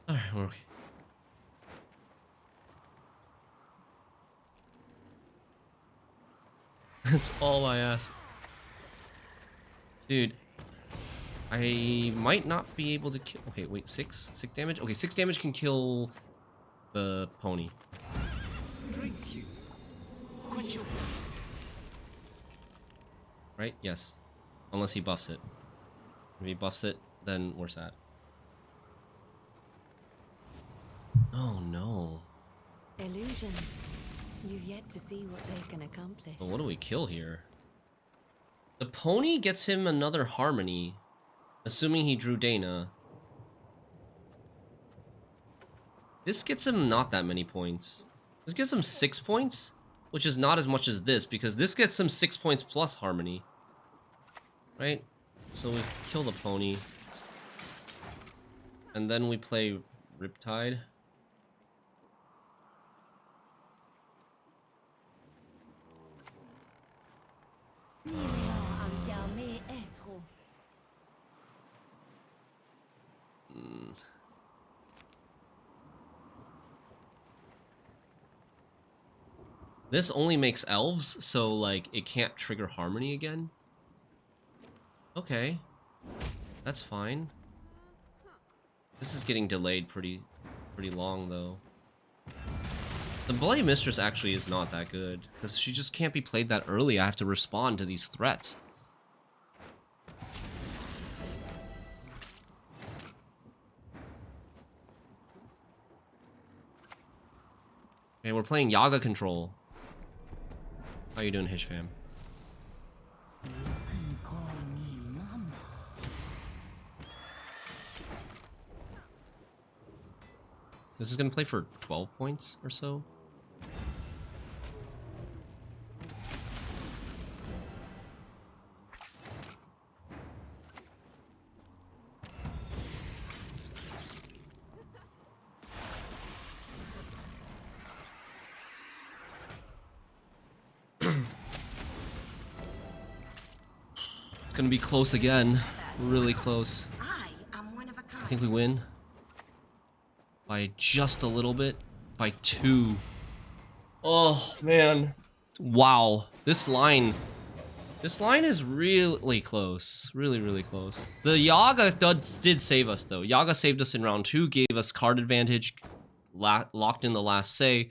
Alright, we're okay. That's all I ask. Dude. I might not be able to kill... Okay, wait, 6? 6 damage? Okay, 6 damage can kill the pony. Drink you. Quench your thirst. Right? Yes. Unless he buffs it. If he buffs it, then we're sad. Oh no. Illusions. You've yet to see what they can accomplish. But what do we kill here? The pony gets him another harmony. Assuming he drew Dana. This gets him not that many points. This gets him 6 points, which is not as much as this, because this gets him 6 points plus harmony. Right? So we kill the pony. And then we play Riptide. This only makes elves, so like it can't trigger harmony again. Okay, that's fine. This is getting delayed pretty long though. The Bloody Mistress actually is not that good because she just can't be played that early. I have to respond to these threats. Okay, we're playing Yaga control. How you doing, Hish fam? You can call me Mama. This is gonna play for 12 points or so. It's gonna be close again. Really close. I am one of a kind. I think we win. By just a little bit. By 2. Oh, man. Wow. This line is really close. Really close. The Yaga did save us, though. Yaga saved us in round 2, gave us card advantage, locked in the last say.